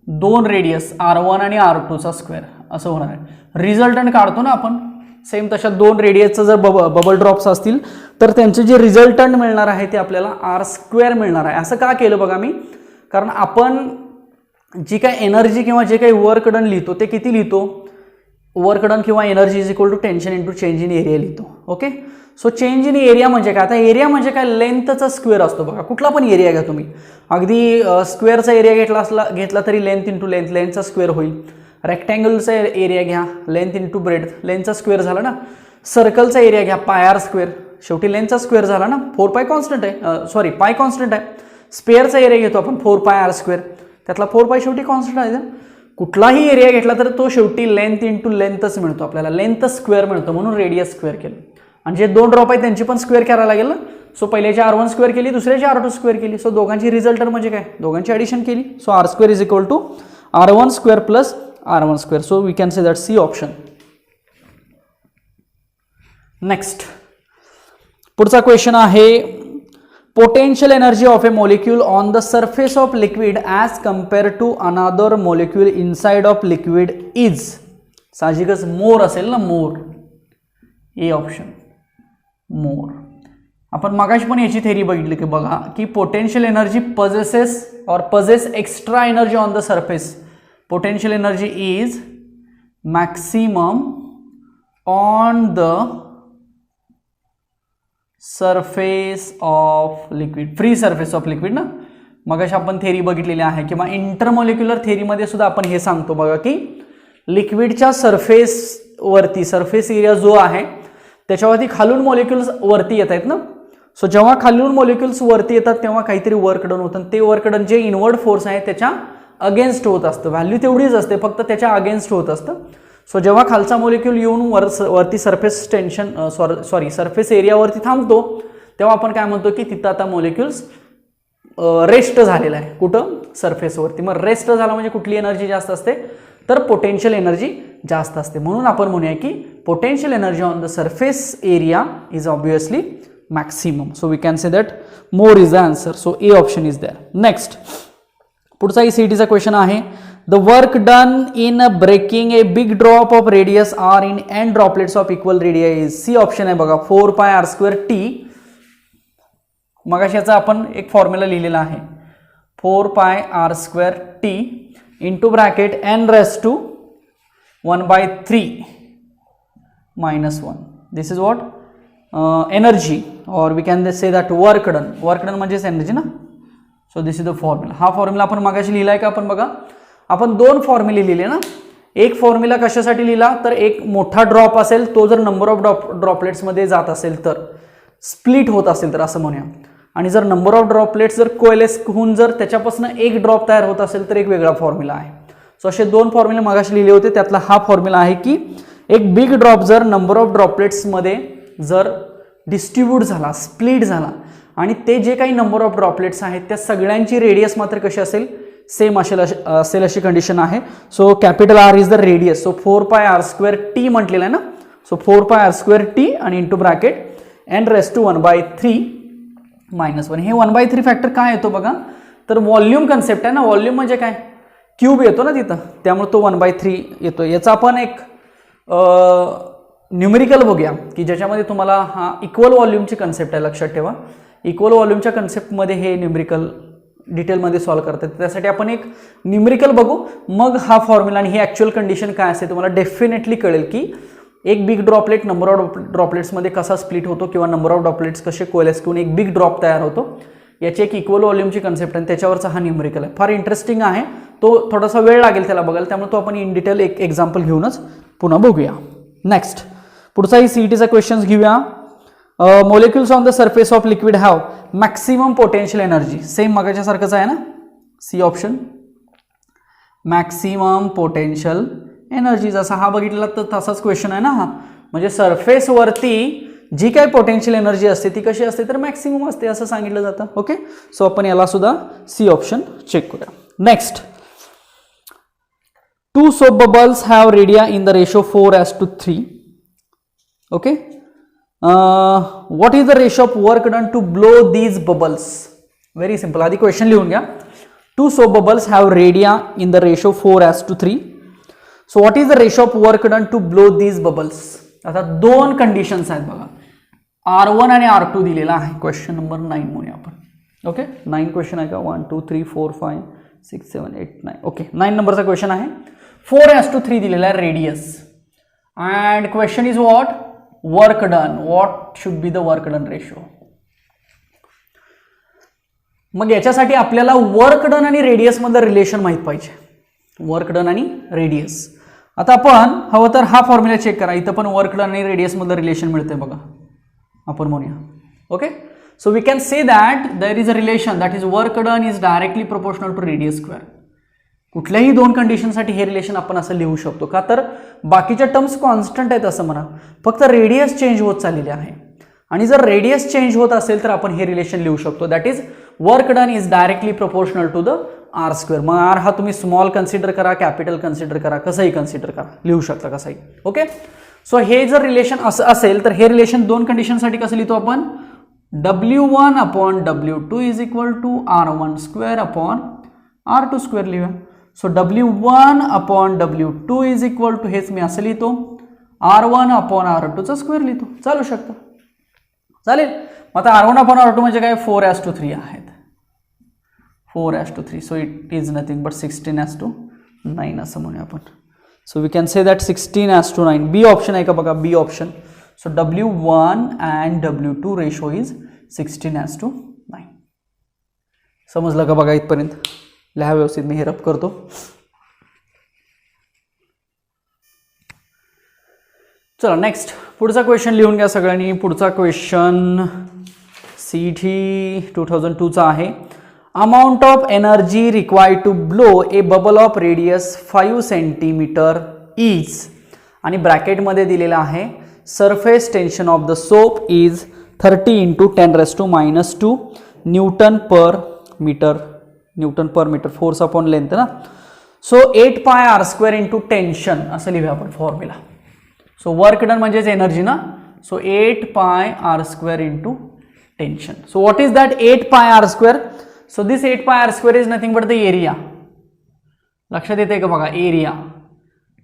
2 radius R1 आणि R2 चा square असं होणार आहे. रिझल्टंट काढतो ना आपण, सेम तशा 2 रेडियसचं जर बबल ड्रॉप्स असतील तर त्यांचे जे रिझल्टंट मिळणार आहे ते आपल्याला R स्क्वेअर मिळणार आहे. असं का केलं बघा मी, कारण आपण जी काही एनर्जी किंवा जे काही वर्क डन लिहितो ते किती लिहितो, वर्क डन किंवा energy is equal to tension into change in area लिहितो. Okay, so change in area म्हणजे काय, आता एरिया म्हणजे काय, लेंथचा स्क्वेअर असतो बघा. कुठला पण एरिया घ्या तुम्ही, अगदी स्क्वेअरचा एरिया घेतला तरी लेंथ इंटू लेंथ, लेंथचा स्क्वेअर होईल. रेक्टँगलचा एरिया घ्या, लेंथ इंटू ब्रेड, लेंथचा स्क्वेअर झाला ना. सर्कलचा एरिया घ्या, पाय स्क्वेअर, शेवटी लेंथचा स्क्वेअर झाला ना. 4 पाय कॉन्स्टंट आहे, पाय कॉन्स्टंट आहे. स्पेअरचा एरिया घेतो आपण 4 पाय स्क्वेअर, त्यातला 4 पाय शेवटी कॉन्स्टंट आहे. कुठलाही एरिया घेतला तर तो शेवटी लेंथ इंटू लेंथच मिळतो आपल्याला, लेंथ स्क्वेअर मिळतो, म्हणून रेडियस स्क्वेअर केलं. आणि जे 2 ड्रॉप आहेत त्यांची पण स्क्वेअर करायला लागेल ना. सो पहिल्याची R1 स्क्वेअर केली, दुसऱ्याची R2 स्क्वेअर केली. सो दोघांची रिझल्टंट म्हणजे काय, दोघांची ॲडिशन केली. So R square is equal to R1 square plus R1 square. So we can say that C option. Next, पुढचा क्वेश्चन आहे. Potential energy of a molecule on the surface of liquid as compare to another molecule inside of liquid is. साहजिकच more असेल ना, मोर. A option, मोर. आपण मगाशी पण याची theory बघितली की बघा की potential energy possess extra energy on the surface. Potential energy is maximum on the surface of liquid, free surface of liquid ना. मगाशी आपण थेरी बघितलेली आहे किंवा इंटरमॉलिक्युलर थेरीमध्ये सुद्धा आपण हे सांगतो बघा की लिक्विडच्या सरफेसवरती, सरफेस एरिया जो आहे त्याच्यावरती खालून मॉलिक्युल्स वरती येत आहेत ना. सो जेव्हा खालून मॉलिक्युल्स वरती येतात तेव्हा काहीतरी वर्क डन होतं, ते वर्क डन जे इनवर्ड फोर्स आहे त्याच्या अगेन्स्ट होत असतं. व्हॅल्यू तेवढीच असते, फक्त त्याच्या अगेन्स्ट होत असतं. सो जेव्हा खालचा मॉलिक्यूल येऊन वरती सरफेस सरफेस एरियावरती थांबतो तेव्हा आपण काय म्हणतो की तिथं आता मॉलिक्युल्स रेस्ट झालेला आहे. कुठं, सरफेसवरती. मग रेस्ट झाला म्हणजे कुठली एनर्जी जास्त असते, तर पोटेन्शियल एनर्जी जास्त असते. म्हणून आपण म्हणूया की potential energy on the surface area is obviously maximum. So we can say that more is the answer. So A option is there. Next, पुढचा CETचा क्वेश्चन आहे. The work done in breaking a big drop of radius R in n droplets of equal radii is. C option आहे बघा, 4 pi R square T. मगाशी याचा आपण एक formula लिहिलेला आहे, 4 pi R square T into bracket n raise to 1/3 minus 1. This is what energy, और we can say that work done. Work done म्हणजेच एनर्जी ना. So this is the formula. हा फॉर्म्युला आपण मगाशी लिहिलाय का, आपण बघा आपण 2 फॉर्म्युले लिहिले ना. एक फॉर्म्युला कशासाठी लिहिला, तर एक मोठा ड्रॉप असेल तो जर नंबर ऑफ ड्रॉपलेट्समध्ये जात असेल तर, स्प्लिट होत असेल तर असं म्हणूया. आणि जर नंबर ऑफ ड्रॉपलेट्स जर कोएलेस होऊन जर त्याच्यापासून एक ड्रॉप तयार होत असेल तर एक वेगळा फॉर्म्युला आहे. सो असे 2 फॉर्म्युले मगाशी लिहिले होते, त्यातला हा फॉर्म्युला आहे की एक बिग ड्रॉप जर नंबर ऑफ ड्रॉपलेट्समध्ये जर डिस्ट्रीब्यूट झाला, स्प्लिट झाला आणि ते जे काही नंबर ऑफ ड्रॉपलेट्स आहेत त्या सगळ्यांची रेडियस मात्र कशी असेल, सेम असेल अशी कंडिशन आहे. So capital R is the radius. So 4πr² म्हटलेलं आहे ना. सो 4πr² आणि इंटू ब्रॅकेट n⁻⁴ -1. हे 1/3 फॅक्टर काय येतो बघा, तर व्हॉल्यूम कन्सेप्ट आहे ना. व्हॉल्यूम म्हणजे काय, क्यूब येतो ना तिथं, त्यामुळे तो 1/3 येतो. याचा आपण एक न्यूमेरिकल बघूया की ज्याच्यामध्ये तुम्हाला हा इक्वल व्हॉल्यूमची कन्सेप्ट आहे. लक्षात ठेवा, इक्वल व्हॉल्यूमच्या कन्सेप्टमध्ये हे न्यूमेरिकल डिटेलमध्ये सॉल्व्ह करतात. त्यासाठी आपण एक न्यूमेरिकल बघू, मग हा फॉर्म्युला आणि ही ॲक्च्युअल कंडिशन काय असते तुम्हाला डेफिनेटली कळेल की एक बिग ड्रॉपलेट नंबर ऑफ ड्रॉपलेट्समध्ये कसा स्प्लिट होतो किंवा नंबर ऑफ ड्रॉपलेट्स कसे कोएलेस करून एक बिग ड्रॉप तयार होतो. याची एक इक्वल व्हॉल्यूमची कन्सेप्ट आणि त्याच्यावरचा हा न्यूमेरिकल आहे. फार इंटरेस्टिंग आहे. तो थोडासा वेळ लागेल त्याला बघायला, त्यामुळे तो आपण इन डिटेल एक एक्झाम्पल घेऊनच पुन्हा बघूया. नेक्स्ट पुढचाही सीईटीचा क्वेश्चन्स घेऊया. Molecules on the surface of liquid have maximum potential energy. Same मगाच्या सारखंच आहे ना, C option, maximum potential energy. जसा हा बघितला तर तसाच क्वेश्चन आहे ना हा. म्हणजे सरफेसवरती जी काही पोटेन्शियल एनर्जी असते ती कशी असते, तर मॅक्सिमम असते असं सांगितलं जातं. ओके, सो आपण याला सुद्धा सी ऑप्शन चेक करूया. Next, 2 soap bubbles have radii in the ratio 4:3. Okay, what is the ratio of work done to blow these bubbles? Very simple. आधी क्वेश्चन लिहून घ्या. 2 soap bubbles have radii in the ratio 4:3. So what is the ratio of work done to blow these bubbles? आता दोन conditions आहेत बघा, R1 आणि R2 दिलेला आहे. क्वेश्चन नंबर 9 म्हणूया आपण. ओके, 9 क्वेश्चन आहे का, 1 2 3 4 5 6 7 8 9. ओके, 9 नंबरचा क्वेश्चन आहे. 4:3 दिलेला आहे radius and question is what, work done. What should be the work done ratio. मग याच्यासाठी आपल्याला वर्क डन आणि रेडियस मधलं रिलेशन माहित पाहिजे. वर्क डन आणि रेडियस. आता आपण हवं तर हा फॉर्म्युला चेक करा. इथं पण वर्क डन आणि रेडियस मधलं रिलेशन मिळतंय बघा, आपण म्हणूया. Okay, so we can say that there is a relation that is work done is directly proportional to radius square. कुठल्याही दोन कंडिशनसाठी हे रिलेशन आपण असं लिहू शकतो. का तर बाकीच्या टर्म्स कॉन्स्टंट आहेत असं म्हणा, फक्त रेडियस चेंज होत चाललेले आहे. आणि जर रेडियस चेंज होत असेल तर आपण हे रिलेशन लिहू शकतो, that is work done is directly proportional to the R square. मग आर हा तुम्ही स्मॉल कन्सिडर करा, कॅपिटल कन्सिडर करा, कसंही कन्सिडर करा, लिहू शकता कसंही. ओके, सो हे जर रिलेशन असं असेल तर हे रिलेशन दोन कंडिशनसाठी कसं लिहितो आपण, W1/W2 is equal to R1² लिहूया. So W1/W2 is equal to हेच मी असं लिहितो, R1/R2 लिहितो. चालू शकतं, चालेल. आता R1/R2 म्हणजे काय, 4:3 आहेत. 4:3. So it is nothing but 16:9 असं म्हणूया आपण. So we can say that 16:9. B option आहे का बघा, B option. So W1 and W2 ratio is 16:9. समजलं का बघा इथपर्यंत. लिहा व्यवस्थित, मी हे रब करतो. चला नेक्स्ट, पुढचा क्वेश्चन लिहून घ्या सगळ्यांनी. पुढचा क्वेश्चन CET 2002चा आहे. Amount of energy required to blow a bubble of radius 5 centimetre is, आणि ब्रॅकेटमध्ये दिलेलं आहे surface tension of the soap is 30 × 10⁻² newton per metre. Newton per metre, force upon length ना. सो 8πr² इंटू टेन्शन असं लिहूया आपण formula. So work done म्हणजेच energy ना. So 8πr² into tension. So what is that 8πr²? So this 8πr² is nothing but the area. लक्षात येते का बघा, area.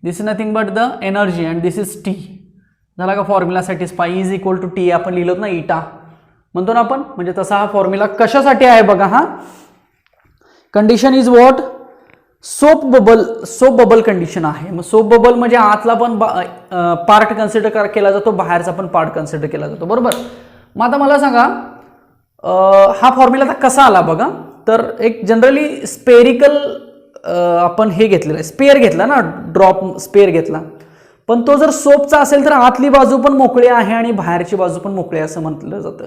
This is nothing but the energy and this is T. झाला का formula satisfy. Is equal to T आपण लिहिलं ना, इटा म्हणतो ना आपण. म्हणजे तसा हा फॉर्म्युला कशासाठी आहे बघा. हा condition is what, soap bubble condition आहे. मग सोप बबल म्हणजे आतला पण पार्ट कन्सिडर केला जातो, बाहेरचा पण पार्ट कन्सिडर केला जातो, बरोबर. मग आता मला सांगा हा फॉर्म्युला आता कसा आला बघा. तर एक जनरली स्पेरिकल आपण हे घेतलेलं आहे, स्पेअर घेतला ना, ड्रॉप स्पेअर घेतला. पण तो जर सोपचा असेल तर आतली बाजू पण मोकळी आहे आणि बाहेरची बाजू पण मोकळी असं म्हटलं जातं.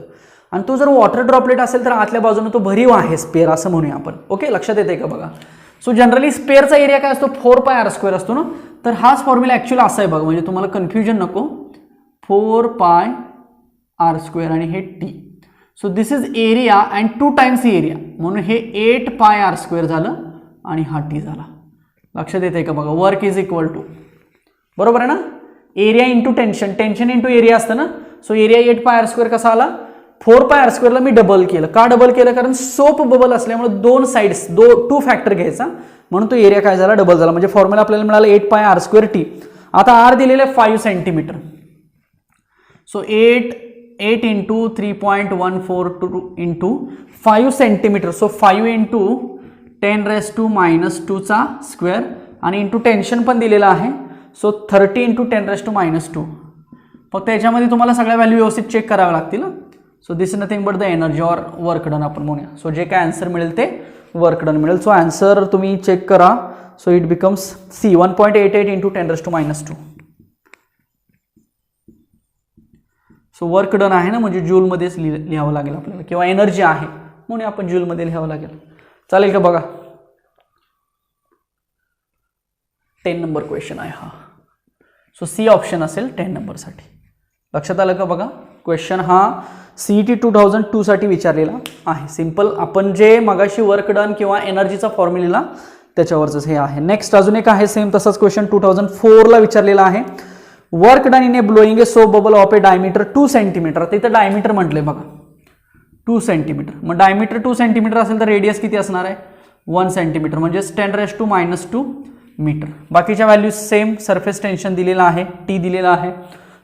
आणि तो जर वॉटर ड्रॉपलेट असेल तर आतल्या बाजूने तो भरीव आहे, स्पेअर असं म्हणूया आपण. ओके, लक्षात येते का बघा. सो जनरली स्पेअरचा एरिया काय असतो, 4πr² असतो ना. तर हाच फॉर्म्युला ॲक्च्युअली असा आहे बघा, म्हणजे तुम्हाला कन्फ्युजन नको. 4πr² आणि हे T. So this is area and 2 times area, म्हणून हे 8 पाय आर स्क्वेअर झालं आणि हा टी झाला. लक्षात येते का बघा, वर्क इज इक्वल टू, बरोबर आहे ना, area into tension, tension into area असतं ना. So area 8 pi R square कसा आला, 4 पाय आर स्क्वेअरला मी डबल केलं. का डबल केलं, कारण सोप बबल असल्यामुळे 2 साइड्स 2 फॅक्टर घ्यायचा, म्हणून तो एरिया काय झाला, डबल झाला. म्हणजे फॉर्म्युला आपल्याला मिळाला 8 पाय आर स्क्वेअर टी. आता आर दिलेले 5 centimetre. So 8 into 3.142 into 5 centimetre. So 5 into 10⁻² चा स्क्वेअर आणि इंटू टेन्शन पण दिलेला आहे. So 30 into 10⁻². फक्त याच्यामध्ये तुम्हाला सगळ्या व्हॅल्यू व्यवस्थित चेक कराव्या लागतील. So this is nothing but the energy or work done आपण म्हणूया. सो जे काय आन्सर मिळेल ते वर्क डन मिळेल. सो आन्सर तुम्ही चेक करा. So it becomes C 1.88 into 10⁻². So work done आहे ना, म्हणजे जूलमध्येच लिहावं लागेल आपल्याला, किंवा एनर्जी आहे म्हणून आपण जूलमध्ये लिहावं लागेल. चालेल का बघा. 10 नंबर क्वेश्चन आहे हा. सो सी ऑप्शन असेल 10 नंबरसाठी. लक्षात आलं का बघा. क्वेश्चन हा CET 2002 साठी विचारलेला आहे. सिंपल आपण जे मगाशी वर्क डन किंवा एनर्जीचा फॉर्म्युला त्याच्यावरच हे आहे. नेक्स्ट अजून एक आहे सेम तसाच क्वेश्चन 2004 ला विचारलेला आहे. Work done in A blowing a soap bubble of A diameter 2 centimetre. आता इथं डायमीटर म्हटलंय बघा 2 सेंटीमीटर. मग डायमीटर 2 सेंटीमीटर असेल तर रेडियस किती असणार आहे 1 सेंटीमीटर, म्हणजे 10⁻² मीटर. बाकीच्या व्हॅल्यूज सेम. सरफेस टेन्शन दिलेला आहे, टी दिलेला आहे.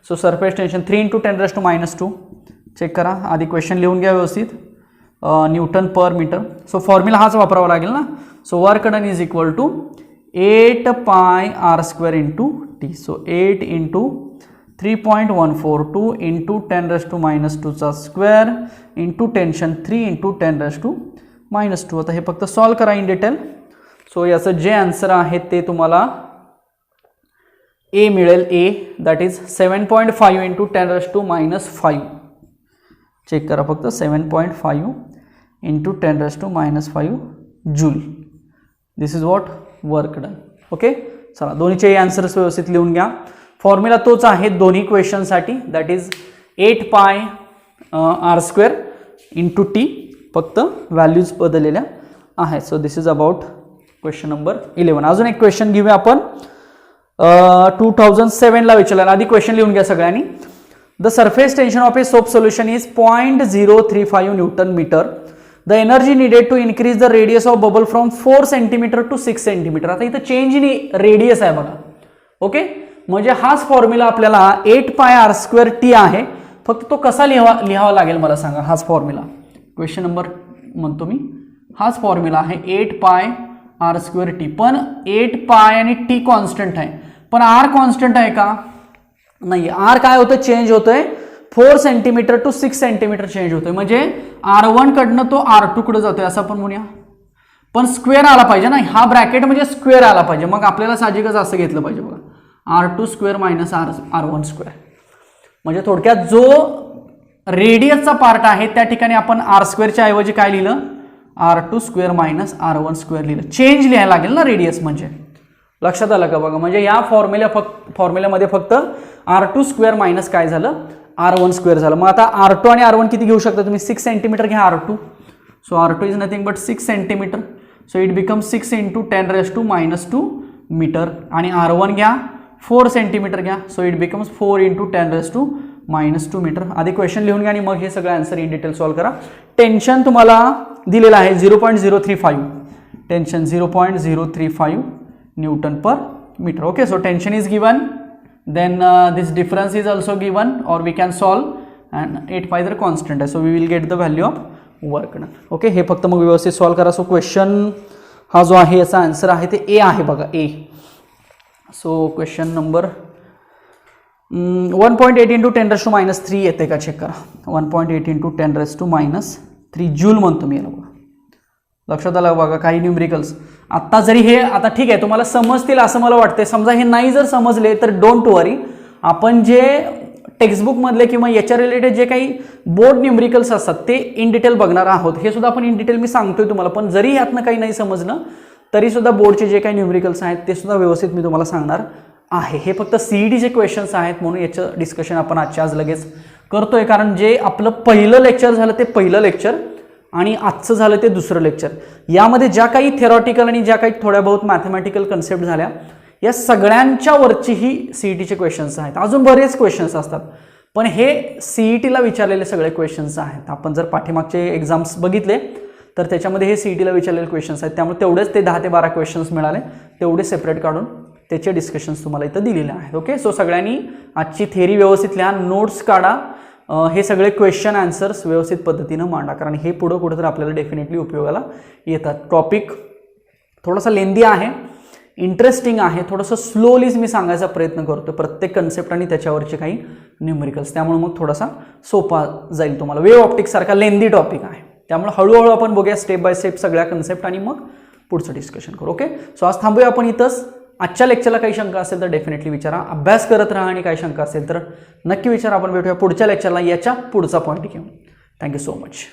So surface tension 3 into 10⁻². Check करा, आधी क्वेश्चन लिहून घ्या व्यवस्थित. Newton per metre. So formula हाच वापरावा लागेल ना. So work done is equal to 8 pi R square into T. So 8 into 3.142 into 10⁻² चा स्क्वेअर इंटू टेन्शन 3 इंटू 10⁻². आता हे फक्त सॉल्व करा इन डिटेल. सो याचं जे आन्सर आहे ते तुम्हाला ए मिळेल. ए दॅट इज 7.5 इंटू 10⁻⁵. चेक करा फक्त 7.5 into 10⁻⁵ joule. This is what work done. Okay, चला दोन्हीचे आन्सर्स व्यवस्थित लिहून घ्या. फॉर्म्युला तोच आहे दोन्ही क्वेश्चनसाठी, that is 8 pi R square into T. फक्त व्हॅल्यूज बदललेल्या आहेत. So this is about question number 11. अजून एक क्वेश्चन घेऊया आपण. 2007 ला विचारलेला. आधी क्वेश्चन लिहून घ्या सगळ्यांनी. The surface tension of a soap solution is 0.035 newton metre. The energy needed to increase the radius of bubble from 4 centimetre to 6 centimetre. आता इथं चेंज इन रेडियस आहे बघा. ओके, म्हणजे हाच फॉर्म्युला आपल्याला 8 पाय आर स्क्वेअर टी आहे. फक्त तो कसा लिहावा लागेल मला सांगा. हाच फॉर्म्युला क्वेश्चन नंबर म्हणतो मी. हाच फॉर्म्युला आहे 8 पाय आर स्क्वेअर टी. पण 8 पाय आणि टी कॉन्स्टंट आहे, पण आर कॉन्स्टंट आहे का नाही. आर काय होतं, चेंज होतोय. 4 सेंटीमीटर टू 6 सेंटीमीटर चेंज होतोय. म्हणजे R1 कडनं तो R2 कडे जातोय असं आपण म्हणूया. पण स्क्वेअर आला पाहिजे ना, हा ब्रॅकेट म्हणजे स्क्वेअर आला पाहिजे. मग आपल्याला साहजिकच असं घेतलं पाहिजे बघा, R2 square minus R1 square. म्हणजे थोडक्यात जो रेडियसचा पार्ट आहे त्या ठिकाणी आपण आर स्क्वेअरच्या ऐवजी काय लिहिलं, R2 square minus R1 square लिहिलं. चेंज लिहायला लागेल ना रेडियस. म्हणजे लक्षात आलं का बघा. म्हणजे या फॉर्म्युल्यामध्ये फक्त R2 स्क्वेअर मायनस काय झालं R1 स्क्वेअर झालं. मग आता R2 आणि R1 किती घेऊ शकता तुम्ही, 6 सेंटीमीटर घ्या R2. So R2 is nothing but 6 centimetre. So it become 6 into 10⁻² metre. आणि R1 घ्या 4 सेंटीमीटर घ्या. So it becomes 4 into 10⁻² metre. आधी क्वेश्चन लिहून घ्या आणि मग हे सगळं आन्सर इन डिटेल सॉल्व करा. टेन्शन तुम्हाला दिलेलं आहे 0.035. Tension 0.035 newton per metre. Okay, so tension is given. then this difference is also given or we can solve, and 8 pi तर constant आहे. so we will get the value of work done. Okay, हे फक्त मग व्यवस्थित solve करा. So question हा जो आहे याचा आन्सर आहे ते ए आहे बघा, ए. सो क्वेश्चन नंबर 1.8 इंटू 10⁻³ येते का चेक करा. 1.8 इंटू 10⁻³ जूल म्हणतो मी याला बघा. लक्षात आलं बघा. काही न्यूमरिकल्स आता जरी हे आता ठीक आहे तुम्हाला समजतील असं मला वाटतंय. समजा हे नाही जर समजले तर डोंट वरी, आपण जे टेक्स्टबुक मधले किंवा याच्या रिलेटेड जे काही बोर्ड न्यूमरिकल्स असतात ते इन डिटेल बघणार आहोत. हे सुद्धा आपण इन डिटेल मी सांगतोय तुम्हाला. पण जरी यातनं काही नाही समजलं तरी सुद्धा बोर्डचे जे काही न्यूमरिकल्स आहेत ते सुद्धा व्यवस्थित मी तुम्हाला सांगणार आहे. हे फक्त CETचे क्वेश्चन्स आहेत म्हणून याचं डिस्कशन आपण आजच्या आज लगेच करतोय कारण जे आपलं पहिलं लेक्चर झालं ते पहिलं लेक्चर आणि आजचं झालं ते दुसरं लेक्चर, यामध्ये ज्या काही थेरॉटिकल आणि ज्या काही थोड्या बहुत मॅथमॅटिकल कन्सेप्ट झाल्या या सगळ्यांच्या वरची ही सीईटीचे क्वेश्चन्स आहेत. अजून बरेच क्वेश्चन्स असतात पण हे सीईटीला विचारलेले सगळे क्वेश्चन्स आहेत. आपण जर पाठीमागचे एक्झाम्स बघितले तर त्याच्यामध्ये हे सीईटीला विचारलेले क्वेश्चन्स आहेत, त्यामुळे तेवढेच ते 10 ते 12 क्वेश्चन्स मिळाले, तेवढे सेपरेट काढून त्याचे डिस्कशन्स तुम्हाला इथं दिलेले आहेत. ओके, सो सगळ्यांनी आजची थेरी व्यवस्थित लिहा, नोट्स काढा, हे सगळे क्वेश्चन आन्सर्स व्यवस्थित पद्धतीनं मांडा कारण हे पुढं कुठं तर आपल्याला डेफिनेटली उपयोगाला येतात. टॉपिक थोडासा लेंदी आहे, इंटरेस्टिंग आहे, थोडंसं स्लोलीच मी सांगायचा प्रयत्न करतो प्रत्येक कन्सेप्ट आणि त्याच्यावरचे काही न्यूमेरिकल्स, त्यामुळे मग थोडासा सोपा जाईल तुम्हाला. वेव्ह ऑप्टिक्ससारखा लेंदी टॉपिक आहे, त्यामुळे हळूहळू आपण बघूया स्टेप बाय स्टेप सगळ्या कन्सेप्ट आणि मग पुढचं डिस्कशन करू. ओके, सो आज थांबूया आपण इथंच. आजच्या लेक्चरला काही शंका असेल तर डेफिनेटली विचारा, अभ्यास करत राहा आणि काही शंका असेल तर नक्की विचारा. आपण भेटूया पुढच्या लेक्चरला याच्या पुढचा पॉईंट घेऊन. Thank you so much.